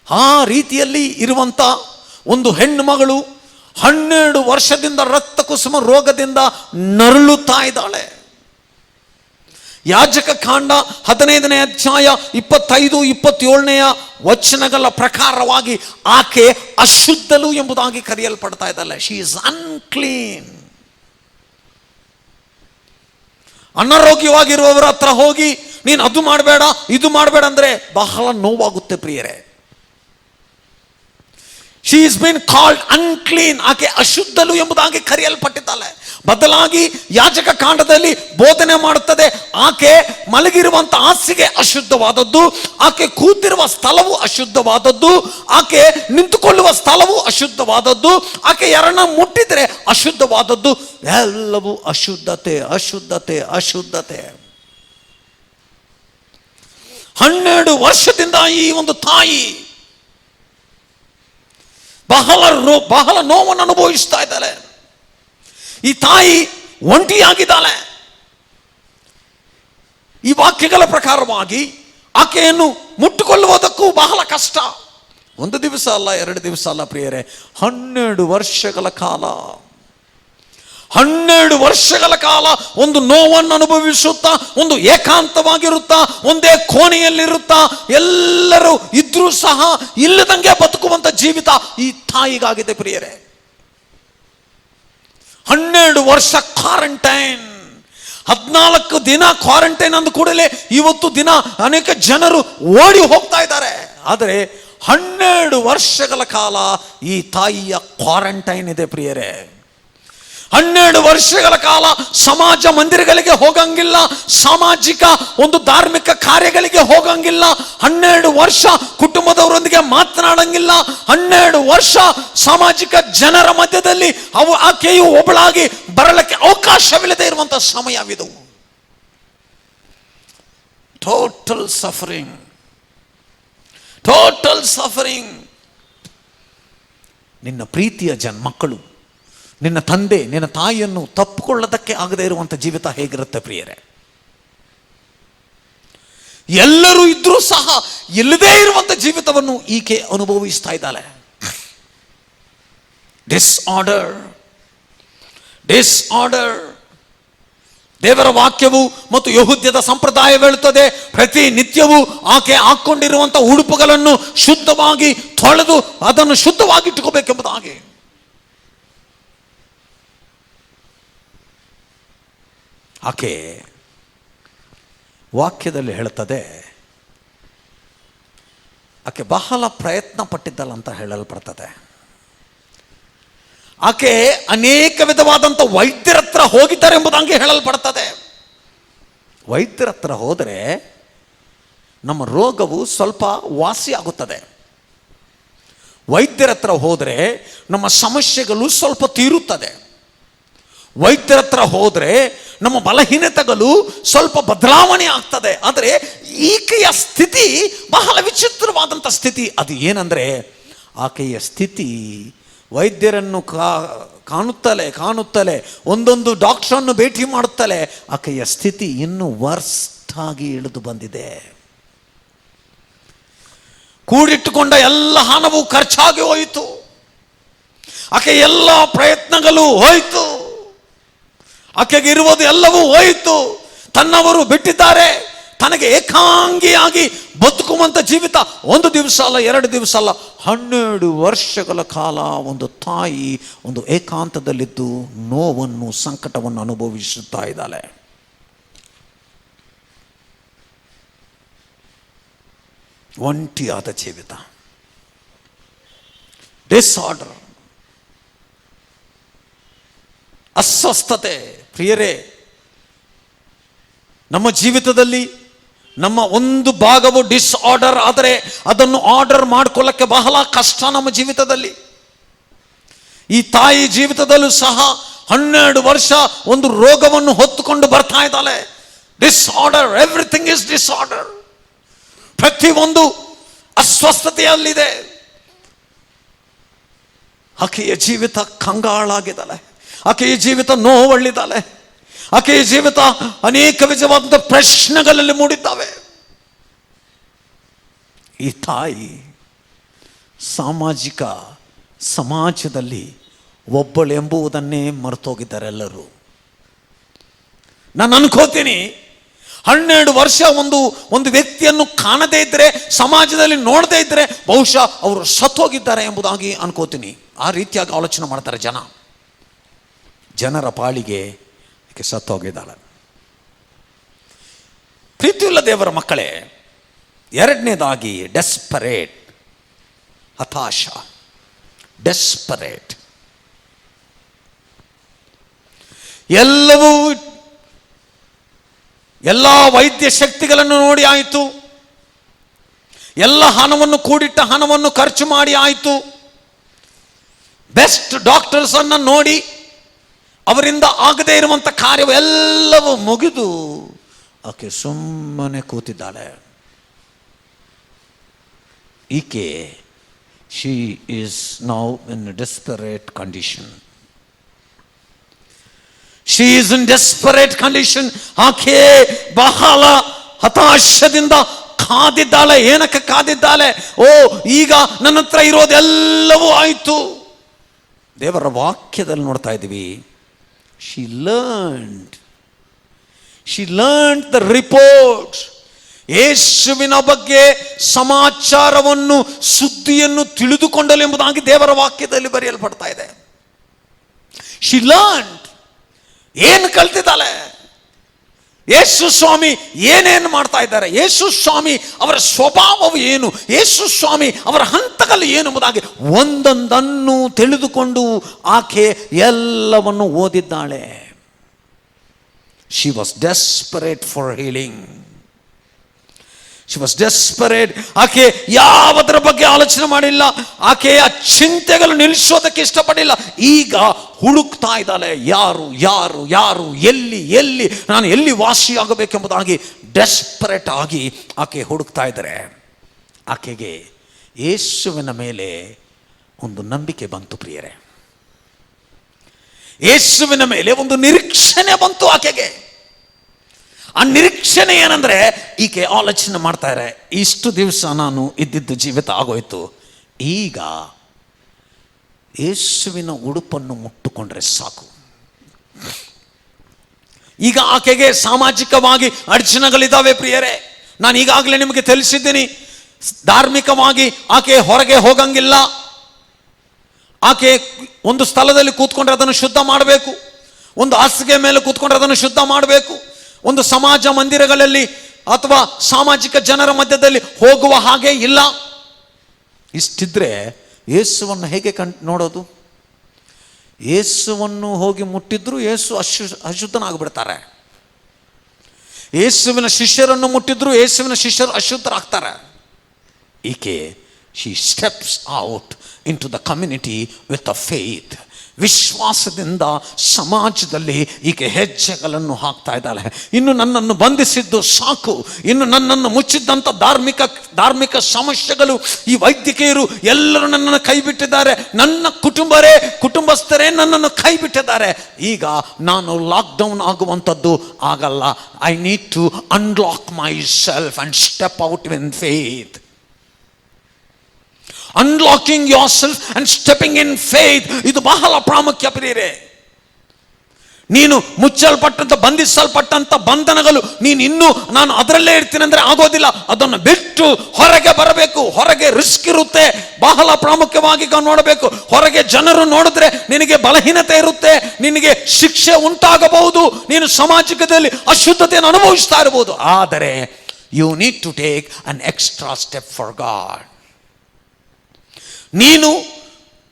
ಆ ರೀತಿಯಲ್ಲಿ ಇರುವಂಥ ಒಂದು ಹೆಣ್ಣು ಮಗಳು 12 ವರ್ಷದಿಂದ ರಕ್ತ ಕುಸುಮ ರೋಗದಿಂದ ನರಳುತ್ತಾ ಇದ್ದಾಳೆ. ಯಾಜಕ ಕಾಂಡ 15ನೇ ಅಧ್ಯಾಯ 25-27ನೇ ವಚನಗಳ ಪ್ರಕಾರವಾಗಿ ಆಕೆ ಅಶುದ್ಧಳು ಎಂಬುದಾಗಿ ಕರೆಯಲ್ಪಡ್ತಾ ಇದ್ದಾಳೆ. She is unclean. ಅನಾರೋಗ್ಯವಾಗಿರುವವರ ಹತ್ರ ಹೋಗಿ ನೀನು ಅದು ಮಾಡಬೇಡ ಇದು ಮಾಡಬೇಡ ಅಂದರೆ ಬಹಳ ನೋವಾಗುತ್ತೆ ಪ್ರಿಯರೇ. She is been called unclean. ಆಕೆ ಅಶುದ್ಧಳು ಎಂಬುದಾಗಿ ಕರೆಯಲ್ಪಟ್ಟಿದ್ದಾಳೆ. ಬದಲಾಗಿ ಯಾಜಕ ಕಾಂಡದಲ್ಲಿ ಬೋಧನೆ ಮಾಡುತ್ತದೆ, ಆಕೆ ಮಲಗಿರುವಂಥ ಹಾಸಿಗೆ ಅಶುದ್ಧವಾದದ್ದು, ಆಕೆ ಕೂತಿರುವ ಸ್ಥಳವು ಅಶುದ್ಧವಾದದ್ದು, ಆಕೆ ನಿಂತುಕೊಳ್ಳುವ ಸ್ಥಳವು ಅಶುದ್ಧವಾದದ್ದು, ಆಕೆ ಯಾರನ್ನ ಮುಟ್ಟಿದ್ರೆ ಅಶುದ್ಧವಾದದ್ದು. ಎಲ್ಲವೂ ಅಶುದ್ಧತೆ, ಅಶುದ್ಧತೆ, ಅಶುದ್ಧತೆ. 12 ವರ್ಷದಿಂದ ಈ ಒಂದು ತಾಯಿ ಬಹಳ ನೋವನ್ನು ಅನುಭವಿಸ್ತಾ ಇದ್ದಾಳೆ. ಈ ತಾಯಿ ಒಂಟಿಯಾಗಿದ್ದಾಳೆ. ಈ ವಾಕ್ಯಗಳ ಪ್ರಕಾರವಾಗಿ ಆಕೆಯನ್ನು ಮುಟ್ಟುಕೊಳ್ಳುವುದಕ್ಕೂ ಬಹಳ ಕಷ್ಟ. ಒಂದು ದಿವಸ ಅಲ್ಲ, 2 ದಿವಸ ಅಲ್ಲ ಪ್ರಿಯರೇ, 12 ವರ್ಷಗಳ ಕಾಲ 12 ವರ್ಷಗಳ ಕಾಲ ಒಂದು ನೋವನ್ನು ಅನುಭವಿಸುತ್ತಾ, ಒಂದು ಏಕಾಂತವಾಗಿರುತ್ತಾ, ಒಂದೇ ಕೋಣೆಯಲ್ಲಿರುತ್ತಾ, ಎಲ್ಲರೂ ಇದ್ರೂ ಸಹ ಇಲ್ಲದಂಗೆ ಬದುಕುವಂತ ಜೀವಿತ ಈ ತಾಯಿಗಾಗಿದೆ ಪ್ರಿಯರೇ. 12 ವರ್ಷ ಕ್ವಾರಂಟೈನ್, 14 ದಿನ ಕ್ವಾರಂಟೈನ್ ಅಂದ ಕೂಡಲೇ ಇವತ್ತು ದಿನ ಅನೇಕ ಜನರು ಓಡಿ ಹೋಗ್ತಾ ಇದ್ದಾರೆ. ಆದರೆ 12 ವರ್ಷಗಳ ಕಾಲ ಈ ತಾಯಿಯ ಕ್ವಾರಂಟೈನ್ ಇದೆ ಪ್ರಿಯರೇ. 12 ವರ್ಷಗಳ ಕಾಲ ಸಮಾಜ ಮಂದಿರಗಳಿಗೆ ಹೋಗಂಗಿಲ್ಲ, ಸಾಮಾಜಿಕ ಒಂದು ಧಾರ್ಮಿಕ ಕಾರ್ಯಗಳಿಗೆ ಹೋಗಂಗಿಲ್ಲ. 12 ವರ್ಷ ಕುಟುಂಬದವರೊಂದಿಗೆ ಮಾತನಾಡಂಗಿಲ್ಲ. 12 ವರ್ಷ ಸಾಮಾಜಿಕ ಜನರ ಮಧ್ಯದಲ್ಲಿ ಆಕೆಯು ಒಬ್ಬಳಾಗಿ ಬರಲಿಕ್ಕೆ ಅವಕಾಶವಿಲ್ಲದೆ ಇರುವಂತಹ ಸಮಯವಿದು. Total suffering, total suffering. ನಿನ್ನ ಪ್ರೀತಿಯ ಮಕ್ಕಳು, ನಿನ್ನ ತಂದೆ, ನಿನ್ನ ತಾಯಿಯನ್ನು ತಪ್ಪಿಕೊಳ್ಳದಕ್ಕೆ ಆಗದೆ ಇರುವಂಥ ಜೀವಿತ ಹೇಗಿರುತ್ತೆ ಪ್ರಿಯರೇ? ಎಲ್ಲರೂ ಇದ್ರೂ ಸಹ ಇಲ್ಲದೇ ಇರುವಂಥ ಜೀವಿತವನ್ನು ಈಕೆ ಅನುಭವಿಸ್ತಾ ಇದ್ದಾಳೆ. Disorder, disorder. ದೇವರ ವಾಕ್ಯವು ಮತ್ತು ಯಹೂದ್ಯದ ಸಂಪ್ರದಾಯ ಹೇಳುತ್ತದೆ, ಪ್ರತಿ ನಿತ್ಯವೂ ಆಕೆ ಹಾಕೊಂಡಿರುವಂಥ ಉಡುಪುಗಳನ್ನು ಶುದ್ಧವಾಗಿ ತೊಳೆದು ಅದನ್ನು ಶುದ್ಧವಾಗಿಟ್ಟುಕೋಬೇಕೆಂಬುದಾಗಿ. ಆಕೆ ವಾಕ್ಯದಲ್ಲಿ ಹೇಳುತ್ತದೆ, ಆಕೆ ಬಹಳ ಪ್ರಯತ್ನ ಪಟ್ಟಿದ್ದಲ್ಲ ಅಂತ ಹೇಳಲ್ಪಡ್ತದೆ. ಆಕೆ ಅನೇಕ ವಿಧವಾದಂಥ ವೈದ್ಯರ ಹತ್ರ ಹೋಗಿದ್ದಾರೆ ಎಂಬುದಾಗಿ ಹೇಳಲ್ಪಡ್ತದೆ. ವೈದ್ಯರ ಹತ್ರ ಹೋದರೆ ನಮ್ಮ ರೋಗವು ಸ್ವಲ್ಪ ವಾಸಿ ಆಗುತ್ತದೆ. ವೈದ್ಯರ ಹತ್ರ ಹೋದರೆ ನಮ್ಮ ಸಮಸ್ಯೆಗಳು ಸ್ವಲ್ಪ ತೀರುತ್ತದೆ. ವೈದ್ಯರ ಹತ್ರ ಹೋದರೆ ನಮ್ಮ ಬಲಹೀನತೆಗಳು ಸ್ವಲ್ಪ ಬದಲಾವಣೆ ಆಗ್ತದೆ. ಆದರೆ ಈಕೆಯ ಸ್ಥಿತಿ ಬಹಳ ವಿಚಿತ್ರವಾದಂಥ ಸ್ಥಿತಿ. ಅದು ಏನಂದರೆ, ಆಕೆಯ ಸ್ಥಿತಿ ವೈದ್ಯರನ್ನು ಕಾಣುತ್ತಲೇ ಒಂದೊಂದು ಡಾಕ್ಟರನ್ನು ಭೇಟಿ ಮಾಡುತ್ತಲೇ ಆಕೆಯ ಸ್ಥಿತಿ ಇನ್ನೂ ವರ್ಸ್ಟ್ ಆಗಿ ಇಳಿದು ಬಂದಿದೆ. ಕೂಡಿಟ್ಟುಕೊಂಡ ಎಲ್ಲ ಹಣವು ಖರ್ಚಾಗಿ ಹೋಯಿತು. ಆಕೆ ಎಲ್ಲ ಪ್ರಯತ್ನಗಳು ಹೋಯಿತು. ಆಕೆಗೆ ಇರುವುದು ಎಲ್ಲವೂ ಹೋಯಿತು. ತನ್ನವರು ಬಿಟ್ಟಿದ್ದಾರೆ. ತನಗೆ ಏಕಾಂಗಿಯಾಗಿ ಬದುಕುವಂಥ ಜೀವಿತ ಒಂದು ದಿವಸ ಅಲ್ಲ, 2 ದಿವಸ ಅಲ್ಲ, 12 ವರ್ಷಗಳ ಕಾಲ ಒಂದು ತಾಯಿ ಒಂದು ಏಕಾಂತದಲ್ಲಿದ್ದು ನೋವನ್ನು, ಸಂಕಟವನ್ನು ಅನುಭವಿಸುತ್ತಾ ಇದ್ದಾಳೆ. ಒಂಟಿಯಾದ ಜೀವಿತ, ಡಿಸಾರ್ಡರ್, ಅಸ್ವಸ್ಥತೆ. ಪ್ರಿಯರೇ, ನಮ್ಮ ಜೀವಿತದಲ್ಲಿ ನಮ್ಮ ಒಂದು ಭಾಗವು ಡಿಸ್ಆರ್ಡರ್ ಆದರೆ ಅದನ್ನು ಆರ್ಡರ್ ಮಾಡಿಕೊಳ್ಳಕ್ಕೆ ಬಹಳ ಕಷ್ಟ ನಮ್ಮ ಜೀವಿತದಲ್ಲಿ. ಈ ತಾಯಿ ಜೀವಿತದಲ್ಲೂ ಸಹ 12 ವರ್ಷ ಒಂದು ರೋಗವನ್ನು ಹೊತ್ತುಕೊಂಡು ಬರ್ತಾ ಇದ್ದಾಳೆ. Disorder, everything is disorder. ಪ್ರತಿಯೊಂದು ಅಸ್ವಸ್ಥತೆಯಲ್ಲಿದೆ. ಆಕೆಯ ಜೀವಿತ ಕಂಗಾಳಾಗಿದ್ದಾಳೆ. ಆಕೆಯ ಜೀವಿತ ನೋವಳ್ಳಿದ್ದಾಳೆ. ಆಕೆಯ ಜೀವಿತ ಅನೇಕ ವಿಧವಾದ ಪ್ರಶ್ನೆಗಳಲ್ಲಿ ಮೂಡಿದ್ದಾವೆ. ಈ ತಾಯಿ ಸಮಾಜದಲ್ಲಿ ಒಬ್ಬಳು ಎಂಬುವುದನ್ನೇ ಮರೆತೋಗಿದ್ದಾರೆ ಎಲ್ಲರೂ. ನಾನು ಅನ್ಕೋತೀನಿ, 12 ವರ್ಷ ಒಂದು ವ್ಯಕ್ತಿಯನ್ನು ಕಾಣದೇ ಇದ್ದರೆ, ಸಮಾಜದಲ್ಲಿ ನೋಡದೇ ಇದ್ದರೆ ಬಹುಶಃ ಅವರು ಸತ್ತೋಗಿದ್ದಾರೆ ಎಂಬುದಾಗಿ ಅನ್ಕೋತೀನಿ. ಆ ರೀತಿಯಾಗಿ ಆಲೋಚನೆ ಮಾಡ್ತಾರೆ ಜನರ ಪಾಳಿಗೆ ಆಕೆ ಸತ್ತೋಗಿದ್ದಾಳೆ. ಪ್ರೀತಿಯುಳ್ಳ ದೇವರ ಮಕ್ಕಳೇ, 2ನೇದಾಗಿ ಡೆಸ್ಪರೇಟ್, ಹತಾಶ, ಡೆಸ್ಪರೇಟ್. ಎಲ್ಲ ವೈದ್ಯ ಶಕ್ತಿಗಳನ್ನು ನೋಡಿ ಆಯಿತು. ಎಲ್ಲ ಹಣವನ್ನು ಕೂಡಿಟ್ಟ ಹಣವನ್ನು ಖರ್ಚು ಮಾಡಿ ಆಯಿತು. ಬೆಸ್ಟ್ ಡಾಕ್ಟರ್ಸ್ ಅನ್ನು ನೋಡಿ ಅವರಿಂದ ಆಗದೇ ಇರುವಂಥ ಕಾರ್ಯವು ಎಲ್ಲವೂ ಮುಗಿದು ಆಕೆ ಸುಮ್ಮನೆ ಕೂತಿದ್ದಾಳೆ. ಈಕೆ she is now in desperate condition. She is in desperate condition. ಆಕೆ ಬಹಳ ಹತಾಶದಿಂದ ಕಾದಿದ್ದಾಳೆ. ಏನಕ್ಕೆ ಕಾದಿದ್ದಾಳೆ? ಓ, ಈಗ ನನ್ನ ಹತ್ರ ಇರೋದೆಲ್ಲವೂ ಆಯಿತು. ದೇವರ ವಾಕ್ಯದಲ್ಲಿ ನೋಡ್ತಾ ಇದ್ದೀವಿ, ಶಿ ಲರ್ನ್ಡ್ ದ ರಿಪೋರ್ಟ್. ಯೇಸುವಿನ ಬಗ್ಗೆ ಸಮಾಚಾರವನ್ನು, ಸುದ್ದಿಯನ್ನು ತಿಳಿದುಕೊಂಡಳು ಎಂಬುದಾಗಿ ದೇವರ ವಾಕ್ಯದಲ್ಲಿ ಬರೆಯಲ್ಪಡ್ತಾ ಇದೆ. She learned. ಏನು ಕಲ್ತಿದ್ದಾಳೆ? ಯೇಸು ಸ್ವಾಮಿ ಏನೇನು ಮಾಡ್ತಾ ಇದ್ದಾರೆ, ಯೇಸು ಸ್ವಾಮಿ ಅವರ ಸ್ವಭಾವವು ಏನು, ಯೇಸು ಸ್ವಾಮಿ ಅವರ ಹಂತಗಳು ಏನು ಎಂಬುದಾಗಿ ಒಂದೊಂದನ್ನು ತಿಳಿದುಕೊಂಡು ಆಕೆ ಎಲ್ಲವನ್ನು ಓದಿದ್ದಾಳೆ. She was desperate for healing. She was desperate. ಆಕೆ ಯಾವುದರ ಬಗ್ಗೆ ಆಲೋಚನೆ ಮಾಡಿಲ್ಲ. ಆಕೆಯ ಚಿಂತೆಗಳು ನಿಲ್ಲಿಸೋದಕ್ಕೆ ಇಷ್ಟಪಡಿಲ್ಲ. ಈಗ ಹುಡುಕ್ತಾ ಇದ್ದಾಳೆ, ಯಾರು ಯಾರು ಯಾರು, ಎಲ್ಲಿ ನಾನು ಎಲ್ಲಿ ವಾಸಿಯಾಗಬೇಕೆಂಬುದಾಗಿ ಡೆಸ್ಪರೇಟ್ ಆಗಿ ಆಕೆ ಹುಡುಕ್ತಾ ಇದ್ದಾರೆ. ಆಕೆಗೆ ಯೇಸುವಿನ ಮೇಲೆ ಒಂದು ನಂಬಿಕೆ ಬಂತು ಪ್ರಿಯರೇ. ಯೇಸುವಿನ ಮೇಲೆ ಒಂದು ನಿರೀಕ್ಷಣೆ ಬಂತು ಆಕೆಗೆ. ಆ ನಿರೀಕ್ಷಣೆ ಏನಂದ್ರೆ, ಈಕೆ ಆಲೋಚನೆ ಮಾಡ್ತಾರೆ, ಇಷ್ಟು ದಿವಸ ನಾನು ಇದ್ದಿದ್ದು ಜೀವಿತ ಆಗೋಯ್ತು, ಈಗ ಯೇಸುವಿನ ಉಡುಪನ್ನು ಮುಟ್ಟುಕೊಂಡ್ರೆ ಸಾಕು. ಈಗ ಆಕೆಗೆ ಸಾಮಾಜಿಕವಾಗಿ ಅಡಚಣೆಗಳಿದ್ದಾವೆ ಪ್ರಿಯರೇ. ನಾನು ಈಗಾಗಲೇ ನಿಮಗೆ ತಿಳಿಸಿದ್ದೀನಿ, ಧಾರ್ಮಿಕವಾಗಿ ಆಕೆ ಹೊರಗೆ ಹೋಗಂಗಿಲ್ಲ. ಆಕೆ ಒಂದು ಸ್ಥಳದಲ್ಲಿ ಕೂತ್ಕೊಂಡ್ರೆ ಅದನ್ನು ಶುದ್ಧ ಮಾಡಬೇಕು, ಒಂದು ಹಾಸಿಗೆ ಮೇಲೆ ಕೂತ್ಕೊಂಡ್ರೆ ಅದನ್ನು ಶುದ್ಧ ಮಾಡಬೇಕು, ಒಂದು ಸಮಾಜ ಮಂದಿರಗಳಲ್ಲಿ ಅಥವಾ ಸಾಮಾಜಿಕ ಜನರ ಮಧ್ಯದಲ್ಲಿ ಹೋಗುವ ಹಾಗೆ ಇಲ್ಲ. ಇಷ್ಟಿದ್ರೆ ಯೇಸುವನ್ನು ಹೇಗೆ ನೋಡೋದು? ಯೇಸುವನ್ನು ಹೋಗಿ ಮುಟ್ಟಿದ್ರು ಯೇಸು ಅಶುದ್ಧನಾಗ್ಬಿಡ್ತಾರೆ. ಯೇಸುವಿನ ಶಿಷ್ಯರನ್ನು ಮುಟ್ಟಿದ್ರು ಯೇಸುವಿನ ಶಿಷ್ಯರು ಅಶುದ್ಧರಾಗ್ತಾರೆ. ಈಕೆ she steps out in to the community with a faith. ವಿಶ್ವಾಸದಿಂದ ಸಮಾಜದಲ್ಲಿ ಈಕೆ ಹೆಜ್ಜೆಗಳನ್ನು ಹಾಕ್ತಾ ಇದ್ದಾಳೆ. ಇನ್ನು ನನ್ನನ್ನು ಬಂಧಿಸಿದ್ದು ಸಾಕು, ಇನ್ನು ನನ್ನನ್ನು ಮುಚ್ಚಿದ್ದಂಥ ಧಾರ್ಮಿಕ ಸಮಸ್ಯೆಗಳು, ಈ ವೈದ್ಯಕೀಯರು ಎಲ್ಲರೂ ನನ್ನನ್ನು ಕೈ ಬಿಟ್ಟಿದ್ದಾರೆ, ನನ್ನ ಕುಟುಂಬಸ್ಥರೇ ನನ್ನನ್ನು ಕೈ ಬಿಟ್ಟಿದ್ದಾರೆ. ಈಗ ನಾನು ಲಾಕ್ಡೌನ್ ಆಗುವಂಥದ್ದು ಆಗಲ್ಲ. I need to unlock myself and step out in faith. Unlocking yourself and stepping in faith, ಇದು ಬಹಳ ಪ್ರಾಮುಖ್ಯ ಪ್ರಿಯರೇ. ನೀನು ಮುಚ್ಚಲ್ಪಟ್ಟಂತ, ಬಂಧಿಸಲ್ಪಟ್ಟಂತ ಬಂಧನಗಳು, ನೀನು ನಾನು ಅದರಲ್ಲೇ ಇರ್ತೀನಿ ಅಂದ್ರೆ ಆಗೋದಿಲ್ಲ. ಅದನ್ನು ಬಿಟ್ಟು ಹೊರಗೆ ಬರಬೇಕು. ಹೊರಗೆ ರಿಸ್ಕ್ ಇರುತ್ತೆ, ಬಹಳ ಪ್ರಾಮುಖ್ಯವಾಗಿ ನೋಡಬೇಕು. ಹೊರಗೆ ಜನರು ನೋಡಿದ್ರೆ ನಿನಗೆ ಬಲಹೀನತೆ ಇರುತ್ತೆ, ನಿನಗೆ ಶಿಕ್ಷೆ ಉಂಟಾಗಬಹುದು, ನೀನು ಸಾಮಾಜಿಕದಲ್ಲಿ ಅಶುದ್ಧತೆಯನ್ನು ಅನುಭವಿಸ್ತಾ ಇರಬಹುದು. ಆದರೆ you need to take an extra step for God. ನೀನು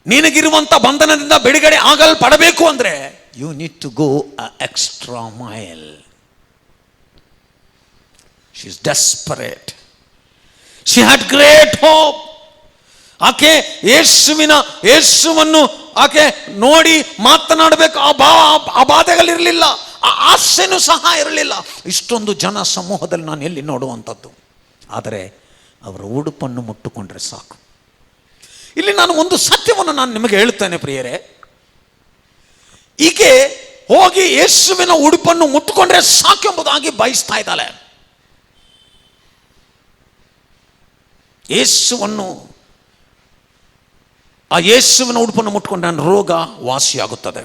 ನಿನಗಿರುವಂಥ ಬಂಧನದಿಂದ ಬಿಡುಗಡೆ ಆಗಲ್ಪಡಬೇಕು ಅಂದ್ರೆ you need to go a extra mile. She is desperate. She had great hope. ಆಕೆ ಯೇಸುವನ್ನು ಆಕೆ ನೋಡಿ ಮಾತನಾಡಬೇಕು, ಆ ಬಾಧೆಗಳಿರಲಿಲ್ಲ, ಆ ಆಸೆನೂ ಸಹ ಇರಲಿಲ್ಲ. ಇಷ್ಟೊಂದು ಜನ ಸಮೂಹದಲ್ಲಿ ನಾನು ಎಲ್ಲಿ ನೋಡುವಂಥದ್ದು? ಆದರೆ ಅವರ ಉಡುಪನ್ನು ಮುಟ್ಟುಕೊಂಡ್ರೆ ಸಾಕು. ಇಲ್ಲಿ ನಾನು ಒಂದು ಸತ್ಯವನ್ನು ನಾನು ನಿಮಗೆ ಹೇಳ್ತೇನೆ ಪ್ರಿಯರೇ. ಈಕೆ ಹೋಗಿ ಯೇಸುವಿನ ಉಡುಪನ್ನು ಮುಟ್ಟುಕೊಂಡ್ರೆ ಸಾಕೆಂಬುದಾಗಿ ಬಯಸ್ತಾ ಇದ್ದಾಳೆ. ಯೇಸುವಿನ ಉಡುಪನ್ನು ಮುಟ್ಟುಕೊಂಡ್ರೆ ನನ್ನ ರೋಗ ವಾಸಿಯಾಗುತ್ತದೆ.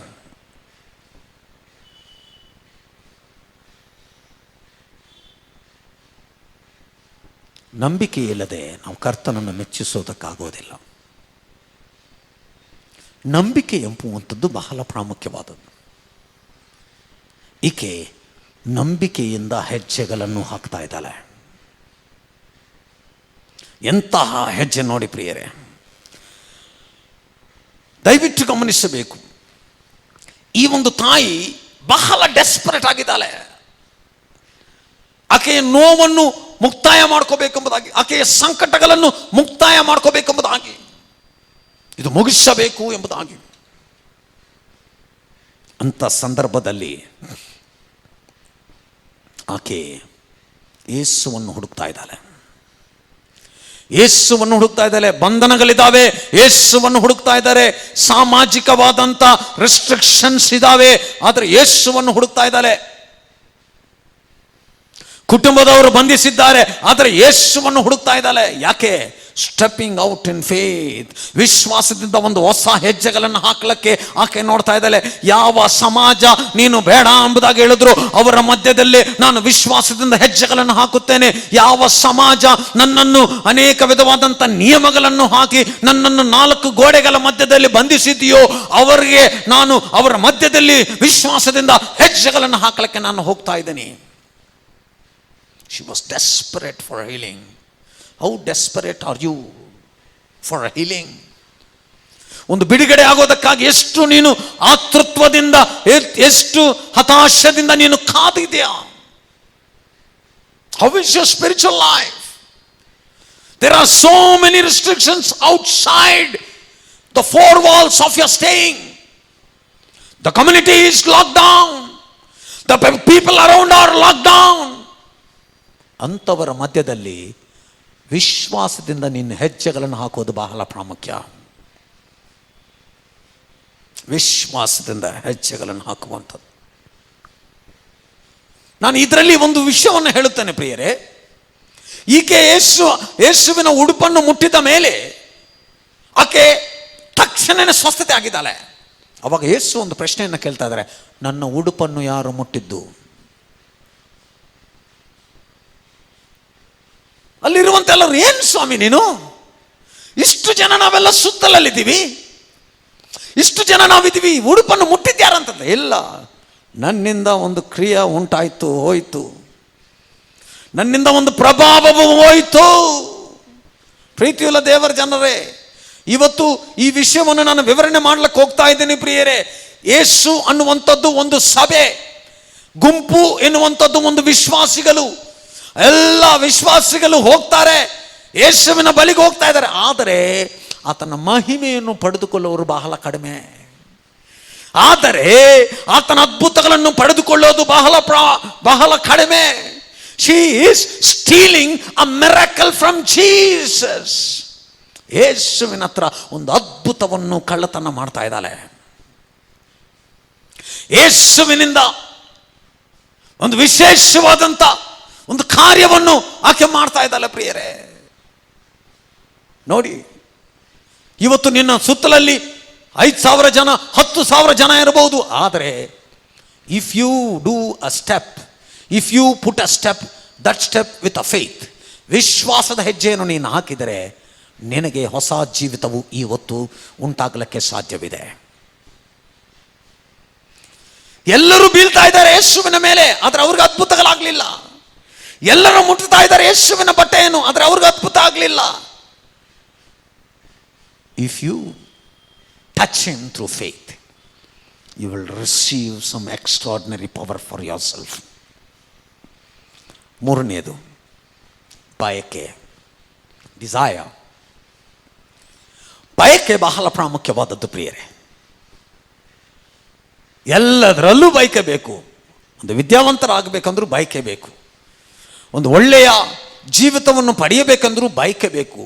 ನಂಬಿಕೆ ಇಲ್ಲದೆ ನಾವು ಕರ್ತನನ್ನು ಮೆಚ್ಚಿಸೋದಕ್ಕಾಗೋದಿಲ್ಲ. ನಂಬಿಕೆ ಎಂಬುವಂಥದ್ದು ಬಹಳ ಪ್ರಾಮುಖ್ಯವಾದದ್ದು. ಈಕೆ ನಂಬಿಕೆಯಿಂದ ಹೆಜ್ಜೆಗಳನ್ನು ಹಾಕ್ತಾ ಇದ್ದಾಳೆ. ಎಂತಹ ಹೆಜ್ಜೆ ನೋಡಿ ಪ್ರಿಯರೇ, ದಯವಿಟ್ಟು ಗಮನಿಸಬೇಕು. ಈ ಒಂದು ತಾಯಿ ಬಹಳ ಡೆಸ್ಪರೇಟ್ ಆಗಿದ್ದಾಳೆ. ಆಕೆಯ ನೋವನ್ನು ಮುಕ್ತಾಯ ಮಾಡ್ಕೋಬೇಕೆಂಬುದಾಗಿ, ಆಕೆಯ ಸಂಕಟಗಳನ್ನು ಮುಕ್ತಾಯ ಮಾಡ್ಕೋಬೇಕೆಂಬುದಾಗಿ, ಇದು ಮುಗಿಸಬೇಕು ಎಂಬುದಾಗಿ. ಅಂತ ಸಂದರ್ಭದಲ್ಲಿ ಆಕೆ ಯೇಸುವನ್ನು ಹುಡುಕ್ತಾ ಇದ್ದಾಳೆ. ಯೇಸುವನ್ನು ಹುಡುಕ್ತಾ ಇದ್ದಾರೆ. ಬಂಧನಗಳಿದ್ದಾವೆ, ಯೇಸುವನ್ನು ಹುಡುಕ್ತಾ ಇದ್ದಾರೆ. ಸಾಮಾಜಿಕವಾದಂಥ ರೆಸ್ಟ್ರಿಕ್ಷನ್ಸ್ ಇದ್ದಾವೆ, ಆದರೆ ಯೇಸುವನ್ನು ಹುಡುಕ್ತಾ ಇದ್ದಾರೆ. ಕುಟುಂಬದವರು ಬಂಧಿಸಿದ್ದಾರೆ, ಆದರೆ ಯೇಸುವನ್ನು ಹುಡುಕ್ತಾ ಇದ್ದಾಳೆ. ಯಾಕೆ? ಸ್ಟೆಪ್ಪಿಂಗ್ ಔಟ್ ಇನ್ ಫೇತ್, ವಿಶ್ವಾಸದಿಂದ ಒಂದು ಹೊಸ ಹೆಜ್ಜೆಗಳನ್ನು ಹಾಕಲಿಕ್ಕೆ ಆಕೆ ನೋಡ್ತಾ ಇದ್ದಾಳೆ. ಯಾವ ಸಮಾಜ ನೀನು ಬೇಡ ಎಂಬುದಾಗಿ ಹೇಳಿದ್ರು ಅವರ ಮಧ್ಯದಲ್ಲಿ ನಾನು ವಿಶ್ವಾಸದಿಂದ ಹೆಜ್ಜೆಗಳನ್ನು ಹಾಕುತ್ತೇನೆ. ಯಾವ ಸಮಾಜ ನನ್ನನ್ನು ಅನೇಕ ವಿಧವಾದಂಥ ನಿಯಮಗಳನ್ನು ಹಾಕಿ ನನ್ನನ್ನು 4 ಗೋಡೆಗಳ ಮಧ್ಯದಲ್ಲಿ ಬಂಧಿಸಿದೆಯೋ ಅವರಿಗೆ ನಾನು ಅವರ ಮಧ್ಯದಲ್ಲಿ ವಿಶ್ವಾಸದಿಂದ ಹೆಜ್ಜೆಗಳನ್ನು ಹಾಕಲಿಕ್ಕೆ ನಾನು ಹೋಗ್ತಾ ಇದ್ದೇನೆ. She was desperate for healing. How desperate are you for healing? ಒಂದು ಬಿಡುಗಡೆ ಆಗೋದಕ್ಕಾಗಿ ಎಷ್ಟು ನೀನು ಆತೃತ್ವದಿಂದ, ಎಷ್ಟು ಹತಾಶದಿಂದ ನೀನು ಕಾದಿದೆಯಾ? How is your spiritual life? There are so many restrictions outside the 4 walls of your staying. The community is locked down. The people around are locked down. ಅಂಥವರ ಮಧ್ಯದಲ್ಲಿ ವಿಶ್ವಾಸದಿಂದ ನಿನ್ನ ಹೆಜ್ಜೆಗಳನ್ನು ಹಾಕೋದು ಬಹಳ ಪ್ರಾಮುಖ್ಯ. ವಿಶ್ವಾಸದಿಂದ ಹೆಜ್ಜೆಗಳನ್ನು ಹಾಕುವಂಥದ್ದು. ನಾನು ಇದರಲ್ಲಿ ಒಂದು ವಿಷಯವನ್ನು ಹೇಳುತ್ತೇನೆ ಪ್ರಿಯರೇ. ಈಕೆ ಯೇಸುವಿನ ಉಡುಪನ್ನು ಮುಟ್ಟಿದ ಮೇಲೆ ಆಕೆ ತಕ್ಷಣನೇ ಸ್ವಸ್ಥತೆ ಆಗಿದ್ದಾಳೆ. ಅವಾಗ ಯೇಸು ಒಂದು ಪ್ರಶ್ನೆಯನ್ನು ಕೇಳ್ತಾ ಇದ್ದಾರೆ, ನನ್ನ ಉಡುಪನ್ನು ಯಾರು ಮುಟ್ಟಿದ್ದು? ಅಲ್ಲಿರುವಂತೆಲ್ಲರೂ, ಏನು ಸ್ವಾಮಿ ನೀನು, ಇಷ್ಟು ಜನ ನಾವೆಲ್ಲ ಸುತ್ತಲಲ್ಲಿದ್ದೀವಿ, ಇಷ್ಟು ಜನ ನಾವಿದ್ದೀವಿ, ಉಡುಪನ್ನು ಮುಟ್ಟಿದ್ಯಾರಂತಂದ್ರೆ, ಇಲ್ಲ, ನನ್ನಿಂದ ಒಂದು ಕ್ರಿಯೆ ಉಂಟಾಯ್ತು, ಹೋಯ್ತು, ನನ್ನಿಂದ ಒಂದು ಪ್ರಭಾವವು ಹೋಯ್ತು. ಪ್ರೀತಿಯುಳ್ಳ ದೇವರ ಜನರೇ, ಇವತ್ತು ಈ ವಿಷಯವನ್ನು ನಾನು ವಿವರಣೆ ಮಾಡ್ಲಿಕ್ಕೆ ಹೋಗ್ತಾ ಇದ್ದೀನಿ ಪ್ರಿಯರೇ. ಯೇಸು ಅನ್ನುವಂಥದ್ದು ಒಂದು ಸಭೆ, ಗುಂಪು ಎನ್ನುವಂಥದ್ದು ಒಂದು ವಿಶ್ವಾಸಿಗಳು. ಎಲ್ಲ ವಿಶ್ವಾಸಿಗಳು ಹೋಗ್ತಾರೆ, ಯೇಸುವಿನ ಬಳಿಗೆ ಹೋಗ್ತಾ ಇದ್ದಾರೆ. ಆದರೆ ಆತನ ಮಹಿಮೆಯನ್ನು ಪಡೆದುಕೊಳ್ಳುವವರು ಬಹಳ ಕಡಿಮೆ. ಆದರೆ ಆತನ ಅದ್ಭುತಗಳನ್ನು ಪಡೆದುಕೊಳ್ಳೋದು ಬಹಳ ಕಡಿಮೆ. She is stealing a miracle from Jesus. ಯೇಸುವಿನ ಹತ್ರ ಒಂದು ಅದ್ಭುತವನ್ನು ಕಳ್ಳತನ ಮಾಡ್ತಾ ಇದ್ದಾಳೆ. ಯೇಸುವಿನಿಂದ ಒಂದು ವಿಶೇಷವಾದಂಥ ಒಂದು ಕಾರ್ಯವನ್ನು ಆಕೆ ಮಾಡ್ತಾ ಇದ್ದಾಳೆ ಪ್ರಿಯರೇ. ನೋಡಿ, ಇವತ್ತು ನಿನ್ನ ಸುತ್ತಲಲ್ಲಿ 5,000 ಜನ, 10,000 ಜನ ಇರಬಹುದು. ಆದರೆ if you do a step, if you put a step, that step with a faith, ವಿಶ್ವಾಸದ ಹೆಜ್ಜೆಯನ್ನು ನೀನು ಹಾಕಿದರೆ ನಿನಗೆ ಹೊಸ ಜೀವಿತವು ಇವತ್ತು ಉಂಟಾಗಲಿಕ್ಕೆ ಸಾಧ್ಯವಿದೆ. ಎಲ್ಲರೂ ಬೀಳ್ತಾ ಇದ್ದಾರೆ ಯೇಸುವಿನ ಮೇಲೆ, ಆದರೆ ಅವ್ರಿಗೆ ಅದ್ಭುತಗಳಾಗಲಿಲ್ಲ. ಎಲ್ಲರೂ ಮುಟ್ತಾ ಇದ್ದಾರೆ ಯೇಸುವಿನ ಬಟ್ಟೆಯನ್ನು, ಆದರೆ ಅವ್ರಿಗೆ ಅದ್ಭುತ ಆಗಲಿಲ್ಲ. If you touch him through faith, you will receive some extraordinary power for yourself. ಮೂರನೆಯದು ಬಯಕೆ, ಡಿಸೈರ್. ಬಯಕೆ ಬಹಳ ಪ್ರಾಮುಖ್ಯವಾದದ್ದು ಪ್ರಿಯರೇ. ಎಲ್ಲದರಲ್ಲೂ ಬಯಕೆ ಬೇಕು. ಒಂದು ವಿದ್ಯಾವಂತರಾಗಬೇಕಂದ್ರೂ ಬಯಕೆ ಬೇಕು. ಒಂದು ಒಳ್ಳೆಯ ಜೀವಿತವನ್ನು ಪಡೆಯಬೇಕಂದ್ರೂ ಬಯಕೆ ಬೇಕು.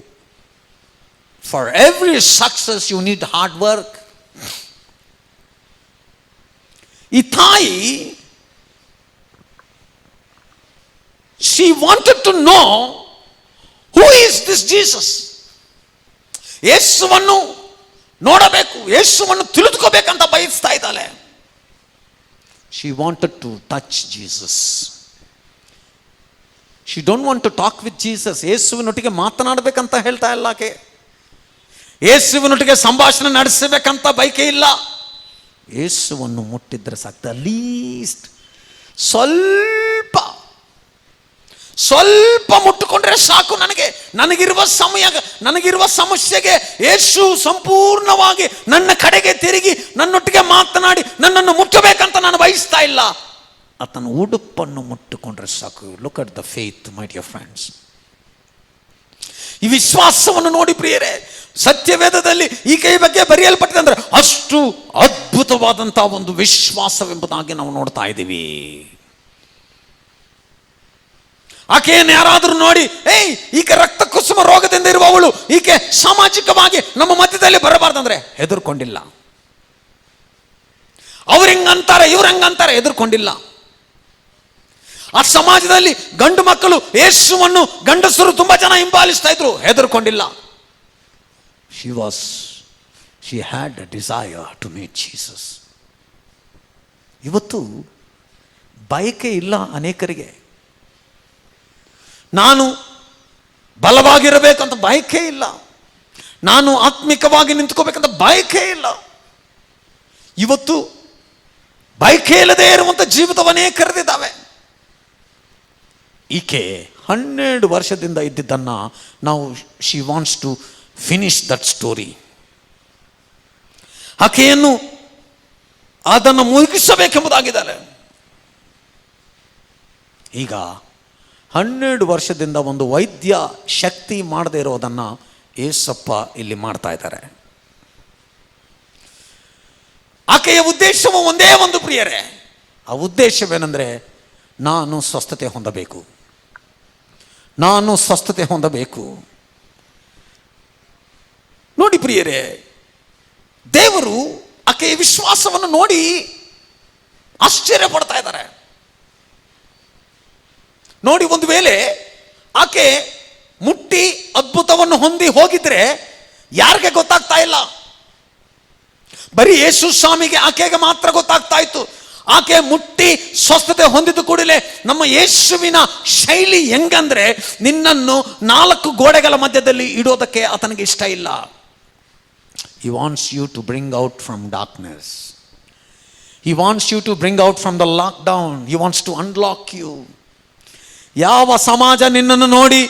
For every success you need hard work. ಈ ತಾಯಿ, she wanted to know who is this Jesus. ಯೇಸುವನ್ನು ನೋಡಬೇಕು, ಯೇಸುವನ್ನು ತಿಳಿದುಕೋಬೇಕಂತ ಬಯಸ್ತಾ ಇದ್ದಾಳೆ. She wanted to touch Jesus. She don't want to talk with Jesus. ಯೇಸುವಿನೊಟ್ಟಿಗೆ ಮಾತನಾಡಬೇಕಂತ ಹೇಳ್ತಾ ಇಲ್ಲ ಆಕೆ. ಯೇಸುವಿನೊಟ್ಟಿಗೆ ಸಂಭಾಷಣೆ ನಡೆಸಬೇಕಂತ ಬಯಕೆ ಇಲ್ಲ. ಯೇಸುವನ್ನು ಮುಟ್ಟಿದ್ರೆ ಸಾಕು. ದ ಲೀಸ್ಟ್, ಸ್ವಲ್ಪ ಮುಟ್ಟುಕೊಂಡ್ರೆ ಸಾಕು. ನನಗಿರುವ ಸಮಸ್ಯೆಗೆ ಯೇಸು ಸಂಪೂರ್ಣವಾಗಿ ನನ್ನ ಕಡೆಗೆ ತಿರುಗಿ ನನ್ನೊಟ್ಟಿಗೆ ಮಾತನಾಡಿ ನನ್ನನ್ನು ಮುಟ್ಟಬೇಕಂತ ನಾನು ಬಯಸ್ತಾ ಇಲ್ಲ. ಆತನ ಉಡುಪನ್ನು ಮುಟ್ಟುಕೊಂಡ್ರೆ ಸಾಕು. Look at the faith, my dear friends. ಈ ವಿಶ್ವಾಸವನ್ನು ನೋಡಿ ಪ್ರಿಯರೇ, ಸತ್ಯವೇದದಲ್ಲಿ ಈಕೆಯ ಬಗ್ಗೆ ಬರೆಯಲ್ಪಟ್ಟಿದೆ ಅಂದ್ರೆ ಅಷ್ಟು ಅದ್ಭುತವಾದಂತಹ ಒಂದು ವಿಶ್ವಾಸವೆಂಬುದಾಗಿ ನಾವು ನೋಡ್ತಾ ಇದ್ದೀವಿ. ಆಕೆಯನ್ನು ಯಾರಾದರೂ ನೋಡಿ, ಈಕೆ ರಕ್ತ ಕುಸುಮ ರೋಗದಿಂದ ಇರುವ ಎಂಬವಳು ಈಕೆ ಸಾಮಾಜಿಕವಾಗಿ ನಮ್ಮ ಮಧ್ಯದಲ್ಲಿ ಬರಬಾರ್ದಂದ್ರೆ ಹೆದರ್ಕೊಂಡಿಲ್ಲ. ಅವ್ರು ಹೆಂಗಂತಾರೆ ಇವ್ರು ಹೆಂಗಂತಾರೆ ಹೆದರ್ಕೊಂಡಿಲ್ಲ. ಆ ಸಮಾಜದಲ್ಲಿ ಗಂಡು ಮಕ್ಕಳು ಯೇಸುವನ್ನು ಗಂಡಸರು ತುಂಬಾ ಜನ ಹಿಂಬಾಲಿಸ್ತಾ ಇದ್ರು, ಹೆದರ್ಕೊಂಡಿಲ್ಲ. she had a desire to meet Jesus. ಇವತ್ತು ಬಯಕೆ ಇಲ್ಲ ಅನೇಕರಿಗೆ. ನಾನು ಬಲವಾಗಿರಬೇಕಂತ ಬಯಕೆ ಇಲ್ಲ, ನಾನು ಆತ್ಮಿಕವಾಗಿ ನಿಂತ್ಕೋಬೇಕಂತ ಬಯಕೆ ಇಲ್ಲ. ಇವತ್ತು ಬಯಕೆ ಇಲ್ಲದೆ ಇರುವಂತ ಜೀವಿತವನ್ನೇ ಕರೆದಿದ್ದಾವೆ. ಈಕೆ 12 ವರ್ಷದಿಂದ ಇದ್ದಿದ್ದನ್ನ ನಾವು she wants to finish that story. ಆಕೆಯನ್ನು ಅದನ್ನು ಮುಗಿಸಬೇಕೆಂಬುದಾಗಿದ್ದಾರೆ. ಈಗ 12 ವರ್ಷದಿಂದ ಒಂದು ವೈದ್ಯ ಶಕ್ತಿ ಮಾಡದೇ ಇರೋದನ್ನು ಏಸಪ್ಪ ಇಲ್ಲಿ ಮಾಡ್ತಾ ಇದ್ದಾರೆ. ಆಕೆಯ ಉದ್ದೇಶವು ಒಂದೇ ಒಂದು ಪ್ರಿಯರೇ, ಆ ಉದ್ದೇಶವೇನೆಂದರೆ ನಾನು ಸ್ವಸ್ಥತೆ ಹೊಂದಬೇಕು, ನಾನು ಸ್ವಸ್ಥತೆ ಹೊಂದಬೇಕು. ನೋಡಿ ಪ್ರಿಯರೇ, ದೇವರು ಆಕೆಯ ವಿಶ್ವಾಸವನ್ನು ನೋಡಿ ಆಶ್ಚರ್ಯ ಪಡ್ತಾ ಇದ್ದಾರೆ. ನೋಡಿ, ಒಂದು ವೇಳೆ ಆಕೆ ಮುಟ್ಟಿ ಅದ್ಭುತವನ್ನು ಹೊಂದಿ ಹೋಗಿದ್ರೆ ಯಾರಿಗೆ ಗೊತ್ತಾಗ್ತಾ ಇಲ್ಲ, ಬರೀ ಯೇಸು ಸ್ವಾಮಿಗೆ ಆಕೆಗೆ ಮಾತ್ರ ಗೊತ್ತಾಗ್ತಾ ಇತ್ತು. ಆಕೆ ಮುಟ್ಟಿ ಸ್ವಸ್ಥತೆ ಹೊಂದಿದ ಕೂಡಲೇ ನಮ್ಮ ಯೇಸುವಿನ ಶೈಲಿ ಹೆಂಗಂದ್ರೆ ನಿನ್ನನ್ನು 4 ಗೋಡೆಗಳ ಮಧ್ಯದಲ್ಲಿ ಇಡೋದಕ್ಕೆ ಆತನಿಗೆ ಇಷ್ಟ ಇಲ್ಲ. He wants you to bring out from darkness. He wants you to bring out from the lockdown. He wants to unlock you. ಯಾವ ಸಮಾಜ ನಿನ್ನನ್ನು ನೋಡಿ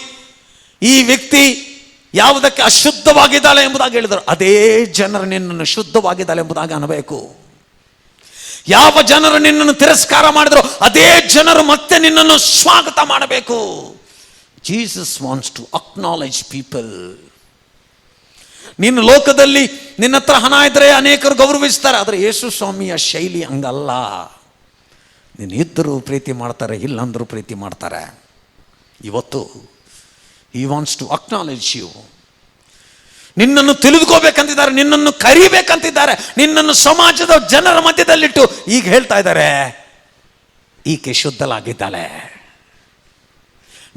ಈ ವ್ಯಕ್ತಿ ಯಾವುದಕ್ಕೆ ಅಶುದ್ಧವಾಗಿದ್ದಾಳೆ ಎಂಬುದಾಗಿ ಹೇಳಿದರು, ಅದೇ ಜನರು ನಿನ್ನನ್ನು ಶುದ್ಧವಾಗಿದ್ದಾಳೆ ಎಂಬುದಾಗಿ ಅನ್ನಬೇಕು. ಯಾವ ಜನರು ನಿನ್ನನ್ನು ತಿರಸ್ಕಾರ ಮಾಡಿದ್ರು ಅದೇ ಜನರು ಮತ್ತೆ ನಿನ್ನನ್ನು ಸ್ವಾಗತ ಮಾಡಬೇಕು. Jesus wants to acknowledge people. ನೀನು ಲೋಕದಲ್ಲಿ ನಿನ್ನ ಹತ್ರ ಹಣ ಇದ್ರೆ ಅನೇಕರು ಗೌರವಿಸ್ತಾರೆ, ಆದರೆ ಯೇಸು ಸ್ವಾಮಿಯ ಶೈಲಿ ಹಂಗಲ್ಲ. ನೀನು ಇದ್ದರೂ ಪ್ರೀತಿ ಮಾಡ್ತಾರೆ, ಇಲ್ಲಂದ್ರೂ ಪ್ರೀತಿ ಮಾಡ್ತಾರೆ. ಇವತ್ತು he wants to acknowledge you. ನಿನ್ನನ್ನು ತಿಳಿದುಕೋಬೇಕಂತಿದ್ದಾರೆ, ನಿನ್ನನ್ನು ಕರಿಬೇಕಂತಿದ್ದಾರೆ, ನಿನ್ನನ್ನು ಸಮಾಜದ ಜನರ ಮಧ್ಯದಲ್ಲಿಟ್ಟು ಈಗ ಹೇಳ್ತಾ ಇದ್ದಾರೆ ಈಕೆ ಶುದ್ಧಲಾಗಿದ್ದಾಳೆ.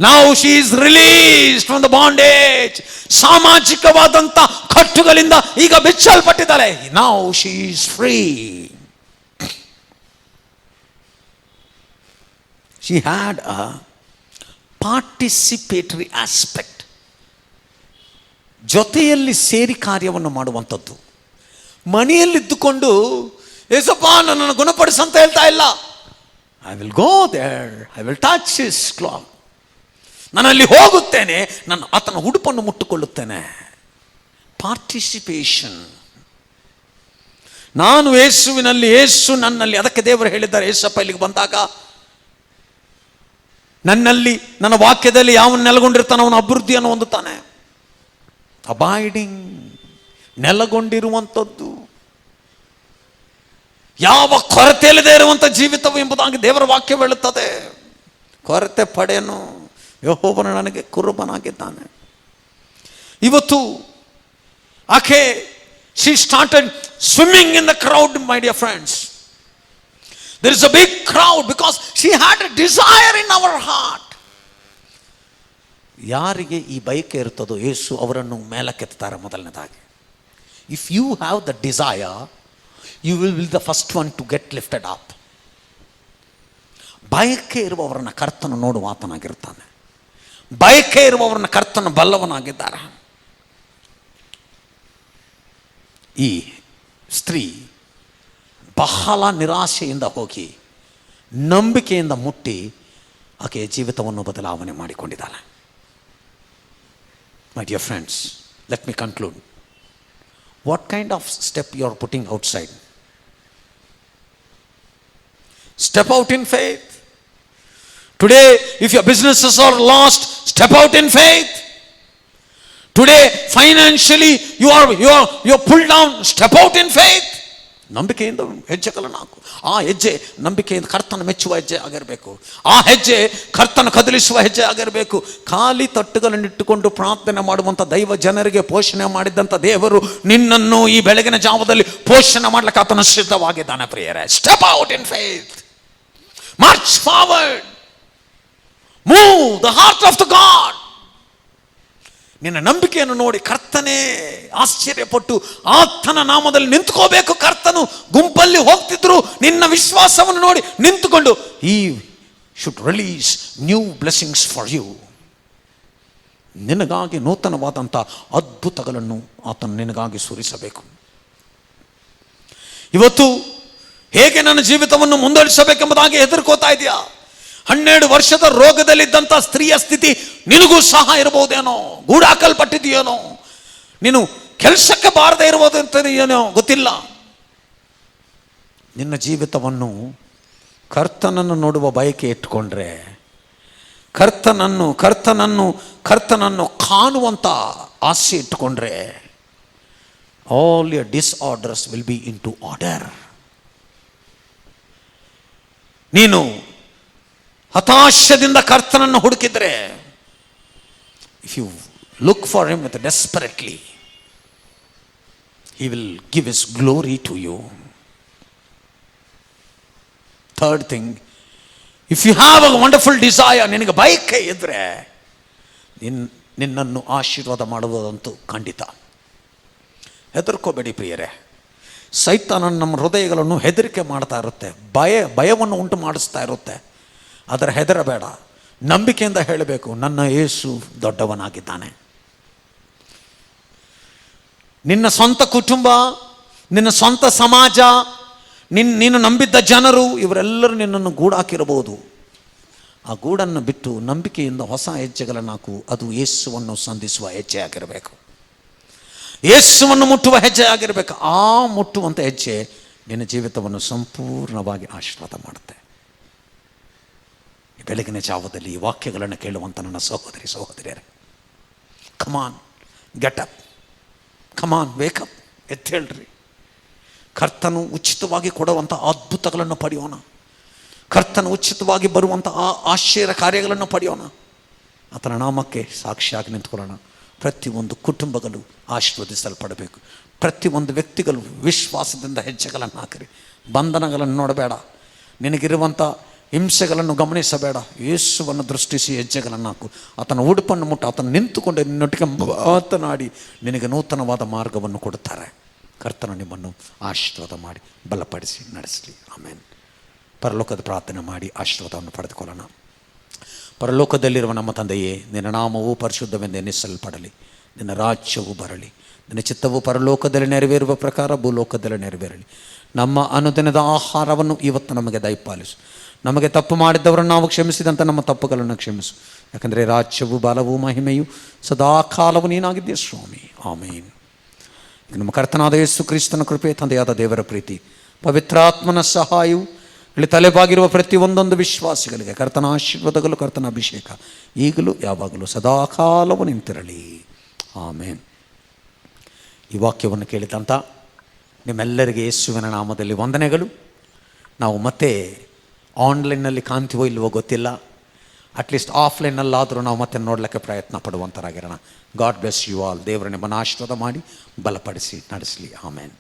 Now she is released from the bondage. ಸಾಮಾಜಿಕವಾದಂತ ಕಟ್ಟುಗಳಿಂದ ಈಗ ಬಿಚ್ಚಲ್ಪಟ್ಟಿದ್ದಾಳೆ. Now she is free. She had a participatory aspect. ಜೊತೆಯಲ್ಲಿ ಸೇರಿ ಕಾರ್ಯವನ್ನು ಮಾಡುವಂಥದ್ದು. ಮನೆಯಲ್ಲಿದ್ದುಕೊಂಡು ಏಸಪ್ಪ ನನ್ನನ್ನು ಗುಣಪಡಿಸಂತ ಹೇಳ್ತಾ ಇಲ್ಲ. I will go there, I will touch his cloth. ನಾನಲ್ಲಿ ಹೋಗುತ್ತೇನೆ, ನಾನು ಆತನ ಉಡುಪನ್ನು ಮುಟ್ಟುಕೊಳ್ಳುತ್ತೇನೆ. ಪಾರ್ಟಿಸಿಪೇಷನ್. ನಾನು ಯೇಸುವಿನಲ್ಲಿ, ಯೇಸು ನನ್ನಲ್ಲಿ. ಅದಕ್ಕೆ ದೇವರು ಹೇಳಿದ್ದಾರೆ, ಯೇಸಪ್ಪ ಇಲ್ಲಿಗೆ ಬಂದಾಗ ನನ್ನಲ್ಲಿ, ನನ್ನ ವಾಕ್ಯದಲ್ಲಿ ಯಾವನು ನೆಲೆಗೊಂಡಿರ್ತಾನೆ ಅವನು ಅಭಿವೃದ್ಧಿಯನ್ನು ಹೊಂದುತ್ತಾನೆ. ಅಬೈಡಿಂಗ್, ನೆಲೆಗೊಂಡಿರುವಂಥದ್ದು, ಯಾವ ಕೊರತೆ ಇಲ್ಲದೆ ಇರುವಂಥ ಜೀವಿತವು ಎಂಬುದಾಗಿ ದೇವರ ವಾಕ್ಯ ಹೇಳುತ್ತದೆ. ಕೊರತೆ ಪಡೆಯನು, ಯೆಹೋವನು ನನಗೆ ಕುರುಬನಾಗಿದ್ದಾನೆ. ಇವತ್ತು ಆಕೆ she started swimming in the crowd, my dear friends. There is a big crowd because she had a desire in our heart. ಯಾರಿಗೆ ಈ ಬಯಕೆ ಇರ್ತದೋ ಯೇಸು ಅವರನ್ನು ಮೇಲಕ್ಕೆತ್ತಾರೆ ಮೊದಲನೇದಾಗಿ. If you have the desire, you will be the first one to get lifted up. ಬಯಕೆ ಇರುವವರನ್ನ ಕರ್ತನು ನೋಡುವ ಆತನಾಗಿರ್ತಾನೆ. ಬಯಕೆ ಇರುವವರನ್ನ ಕರ್ತನು ಬಲ್ಲವನಾಗಿದ್ದಾರೆ. ಈ ಸ್ತ್ರೀ ಬಹಳ ನಿರಾಶೆಯಿಂದ ಹೋಗಿ ನಂಬಿಕೆಯಿಂದ ಮುಟ್ಟಿ ಆಕೆಯ ಜೀವಿತವನ್ನು ಬದಲಾವಣೆ ಮಾಡಿಕೊಂಡಿದ್ದಾಳೆ. My dear friends, let me conclude. What kind of step you are putting outside? Step out in faith. Today, if your businesses are lost, step out in faith. Today, financially you are pulled down, step out in faith. ನಂಬಿಕೆಯಿಂದ ಹೆಜ್ಜೆಗಳನ್ನು ಹಾಕು. ಆ ಹೆಜ್ಜೆ ನಂಬಿಕೆಯಿಂದ ಕರ್ತನ ಮೆಚ್ಚುವ ಹೆಜ್ಜೆ ಆಗಿರಬೇಕು. ಆ ಹೆಜ್ಜೆ ಕರ್ತನ ಕದಲಿಸುವ ಹೆಜ್ಜೆ ಆಗಿರಬೇಕು. ಖಾಲಿ ತಟ್ಟುಗಳನ್ನಿಟ್ಟುಕೊಂಡು ಪ್ರಾರ್ಥನೆ ಮಾಡುವಂಥ ದೈವ ಜನರಿಗೆ ಪೋಷಣೆ ಮಾಡಿದಂಥ ದೇವರು ನಿನ್ನನ್ನು ಈ ಬೆಳಗಿನ ಜಾವದಲ್ಲಿ ಪೋಷಣೆ ಮಾಡ್ಲಿಕ್ಕೆ ಆತನ ಸಿದ್ಧವಾಗಿದ್ದಾನೆ ಪ್ರಿಯರೇ. Step out in faith, March forward, move the heart of the god. ನಿನ್ನ ನಂಬಿಕೆಯನ್ನು ನೋಡಿ ಕರ್ತನೇ ಆಶ್ಚರ್ಯಪಟ್ಟು ಆತನ ನಾಮದಲ್ಲಿ ನಿಂತ್ಕೋಬೇಕು. ಕರ್ತನು ಗುಂಪಲ್ಲಿ ಹೋಗ್ತಿದ್ರು, ನಿನ್ನ ವಿಶ್ವಾಸವನ್ನು ನೋಡಿ ನಿಂತುಕೊಂಡು ಈ should release new blessings for you. ನಿನಗಾಗಿ ನೂತನವಾದಂಥ ಅದ್ಭುತಗಳನ್ನು ಆತನು ನಿನಗಾಗಿ ಸುರಿಸಬೇಕು. ಇವತ್ತು ಹೇಗೆ ನನ್ನ ಜೀವಿತವನ್ನು ಮುಂದುವರಿಸಬೇಕೆಂಬುದಾಗಿ ಹೆದರ್ಕೋತಾ ಇದೆಯಾ? 12 ವರ್ಷದ ರೋಗದಲ್ಲಿದ್ದಂಥ ಸ್ತ್ರೀಯ ಸ್ಥಿತಿ ನಿನಗೂ ಸಹ ಇರಬಹುದೇನೋ, ಗೂಡಾಕಲ್ಪಟ್ಟಿದೆಯೇನೋ, ನೀನು ಕೆಲಸಕ್ಕೆ ಬಾರದೇ ಇರಬಹುದು ಅಂತ ಏನೋ ಗೊತ್ತಿಲ್ಲ. ನಿನ್ನ ಜೀವಿತವನ್ನು ಕರ್ತನನ್ನು ನೋಡುವ ಬಯಕೆ ಇಟ್ಕೊಂಡ್ರೆ, ಕರ್ತನನ್ನು ಕಾಣುವಂಥ ಆಸೆ ಇಟ್ಟುಕೊಂಡ್ರೆ, all your disorders will be in to order. ನೀನು ಹತಾಶದಿಂದ ಕರ್ತನನ್ನು ಹುಡುಕಿದ್ರೆ, if you look for him with desperately, he will give his glory to you. Third thing, if you have a wonderful desire, ನಿನಗೆ ಬಯಕೆ ಇದ್ರೆ ನಿನ್ನನ್ನು ಆಶೀರ್ವಾದ ಮಾಡುವುದಂತೂ ಖಂಡಿತ. ಹೆದರ್ಕೋಬೇಡಿ ಪ್ರಿಯರೇ. ಸೈತಾನ ನಮ್ಮ ಹೃದಯಗಳನ್ನು ಹೆದರಿಕೆ ಮಾಡ್ತಾ ಇರುತ್ತೆ, ಭಯವನ್ನು ಉಂಟು ಮಾಡಿಸ್ತಾ ಇರುತ್ತೆ. ಅದರ ಹೆದರಬೇಡ, ನಂಬಿಕೆಯಿಂದ ಹೇಳಬೇಕು, ನನ್ನ ಯೇಸು ದೊಡ್ಡವನಾಗಿದ್ದಾನೆ. ನಿನ್ನ ಸ್ವಂತ ಕುಟುಂಬ, ನಿನ್ನ ಸ್ವಂತ ಸಮಾಜ, ನೀನು ನಂಬಿದ್ದ ಜನರು, ಇವರೆಲ್ಲರೂ ನಿನ್ನನ್ನು ಗೂಡಾಕಿರಬಹುದು. ಆ ಗೂಡನ್ನು ಬಿಟ್ಟು ನಂಬಿಕೆಯಿಂದ ಹೊಸ ಹೆಜ್ಜೆಗಳನ್ನು ಹಾಕು. ಅದು ಯೇಸುವನ್ನು ಸಂಧಿಸುವ ಹೆಜ್ಜೆ ಆಗಿರಬೇಕು, ಯೇಸುವನ್ನು ಮುಟ್ಟುವ ಹೆಜ್ಜೆ ಆಗಿರಬೇಕು. ಆ ಮುಟ್ಟುವಂಥ ಹೆಜ್ಜೆ ನಿನ್ನ ಜೀವಿತವನ್ನು ಸಂಪೂರ್ಣವಾಗಿ ಆಶೀರ್ವಾದ ಮಾಡುತ್ತೆ. ಬೆಳಗಿನ ಜಾವದಲ್ಲಿ ಈ ವಾಕ್ಯಗಳನ್ನು ಕೇಳುವಂಥ ನನ್ನ ಸಹೋದರಿಯರೇ, ಕಮಾನ್, ಗೆಟ್ ಅಪ್, ಕಮಾನ್, ವೇಕಪ್, ಎದ್ದೇಳ್ರಿ. ಕರ್ತನು ಉಚಿತವಾಗಿ ಕೊಡುವಂಥ ಅದ್ಭುತಗಳನ್ನು ಪಡೆಯೋಣ. ಕರ್ತನು ಉಚಿತವಾಗಿ ಬರುವಂಥ ಆ ಆಶ್ಚರ್ಯ ಕಾರ್ಯಗಳನ್ನು ಪಡೆಯೋಣ. ಆತನ ನಾಮಕ್ಕೆ ಸಾಕ್ಷಿಯಾಗಿ ನಿಂತ್ಕೊಳ್ಳೋಣ. ಪ್ರತಿಯೊಂದು ಕುಟುಂಬಗಳು ಆಶೀರ್ವದಿಸಲ್ಪಡಬೇಕು. ಪ್ರತಿಯೊಂದು ವ್ಯಕ್ತಿಗಳು ವಿಶ್ವಾಸದಿಂದ ಹೆಜ್ಜೆಗಳನ್ನು ಹಾಕಿರಿ. ಬಂಧನಗಳನ್ನು ನೋಡಬೇಡ, ನಿನಗಿರುವಂಥ ಹಿಂಸೆಗಳನ್ನು ಗಮನಿಸಬೇಡ. ಯೇಸುವನ್ನು ದೃಷ್ಟಿಸಿ ಹೆಜ್ಜೆಗಳನ್ನು ಹಾಕು. ಆತನ ಉಡುಪನ್ನು ಮುಟ್ಟು ಆತನ ನಿಂತುಕೊಂಡು ನಿನ್ನೊಟ್ಟಿಗೆ ಮಾತನಾಡಿ ನಿನಗೆ ನೂತನವಾದ ಮಾರ್ಗವನ್ನು ಕೊಡುತ್ತಾರೆ. ಕರ್ತನು ನಿಮ್ಮನ್ನು ಆಶೀರ್ವಾದ ಮಾಡಿ ಬಲಪಡಿಸಿ ನಡೆಸಲಿ. ಆಮೇನ್. ಪರಲೋಕದ ಪ್ರಾರ್ಥನೆ ಮಾಡಿ ಆಶೀರ್ವಾದವನ್ನು ಪಡೆದುಕೊಳ್ಳೋಣ. ಪರಲೋಕದಲ್ಲಿರುವ ನಮ್ಮ ತಂದೆಯೇ, ನಿನ್ನ ನಾಮವು ಪರಿಶುದ್ಧವೆಂದು ಎನ್ನಿಸಲ್ಪಡಲಿ. ನಿನ್ನ ರಾಜ್ಯವು ಬರಲಿ. ನಿನ್ನ ಚಿತ್ತವು ಪರಲೋಕದಲ್ಲಿ ನೆರವೇರುವ ಪ್ರಕಾರ ಭೂಲೋಕದಲ್ಲಿ ನೆರವೇರಲಿ. ನಮ್ಮ ಅನುದಿನದ ಆಹಾರವನ್ನು ಇವತ್ತು ನಮಗೆ ದಯಪಾಲಿಸು. ನಮಗೆ ತಪ್ಪು ಮಾಡಿದ್ದವರನ್ನು ನಾವು ಕ್ಷಮಿಸಿದಂಥ ನಮ್ಮ ತಪ್ಪುಗಳನ್ನು ಕ್ಷಮಿಸು. ಯಾಕಂದರೆ ರಾಜ್ಯವು ಬಲವು ಮಹಿಮೆಯು ಸದಾಕಾಲವು ನೀನಾಗಿದ್ದೀಯ ಸ್ವಾಮಿ. ಆಮೇನ್. ಈಗ ನಮ್ಮ ಕರ್ತನಾದ ಯೇಸು ಕ್ರಿಸ್ತನ ಕೃಪೆ, ತಂದೆಯಾದ ದೇವರ ಪ್ರೀತಿ, ಪವಿತ್ರಾತ್ಮನ ಸಹಾಯವು ಇಲ್ಲಿ ತಲೆಬಾಗಿರುವ ಪ್ರತಿಯೊಂದೊಂದು ವಿಶ್ವಾಸಿಗಳಿಗೆ ಕರ್ತನ ಆಶೀರ್ವಾದಗಳು, ಕರ್ತನ ಅಭಿಷೇಕ ಈಗಲೂ ಯಾವಾಗಲೂ ಸದಾಕಾಲವು ನಿಂತಿರಲಿ. ಆಮೇನ್. ಈ ವಾಕ್ಯವನ್ನು ಕೇಳಿದಂಥ ನಿಮ್ಮೆಲ್ಲರಿಗೆ ಯೇಸುವಿನ ನಾಮದಲ್ಲಿ ವಂದನೆಗಳು. ನಾವು ಮತ್ತೆ ಆನ್ಲೈನ್ನಲ್ಲಿ ಕಾಣ್ತೀವೋ ಇಲ್ವೋ ಗೊತ್ತಿಲ್ಲ, ಅಟ್ಲೀಸ್ಟ್ ಆಫ್ಲೈನಲ್ಲಾದರೂ ನಾವು ಮತ್ತೆ ನೋಡಲಿಕ್ಕೆ ಪ್ರಯತ್ನ ಪಡುವಂಥರಾಗಿರೋಣ. God bless you all. ದೇವರ ನಿಮ್ಮನ್ನು ಆಶೀರ್ವಾದ ಮಾಡಿ ಬಲಪಡಿಸಿ ನಡೆಸಲಿ. ಆಮೇನ್.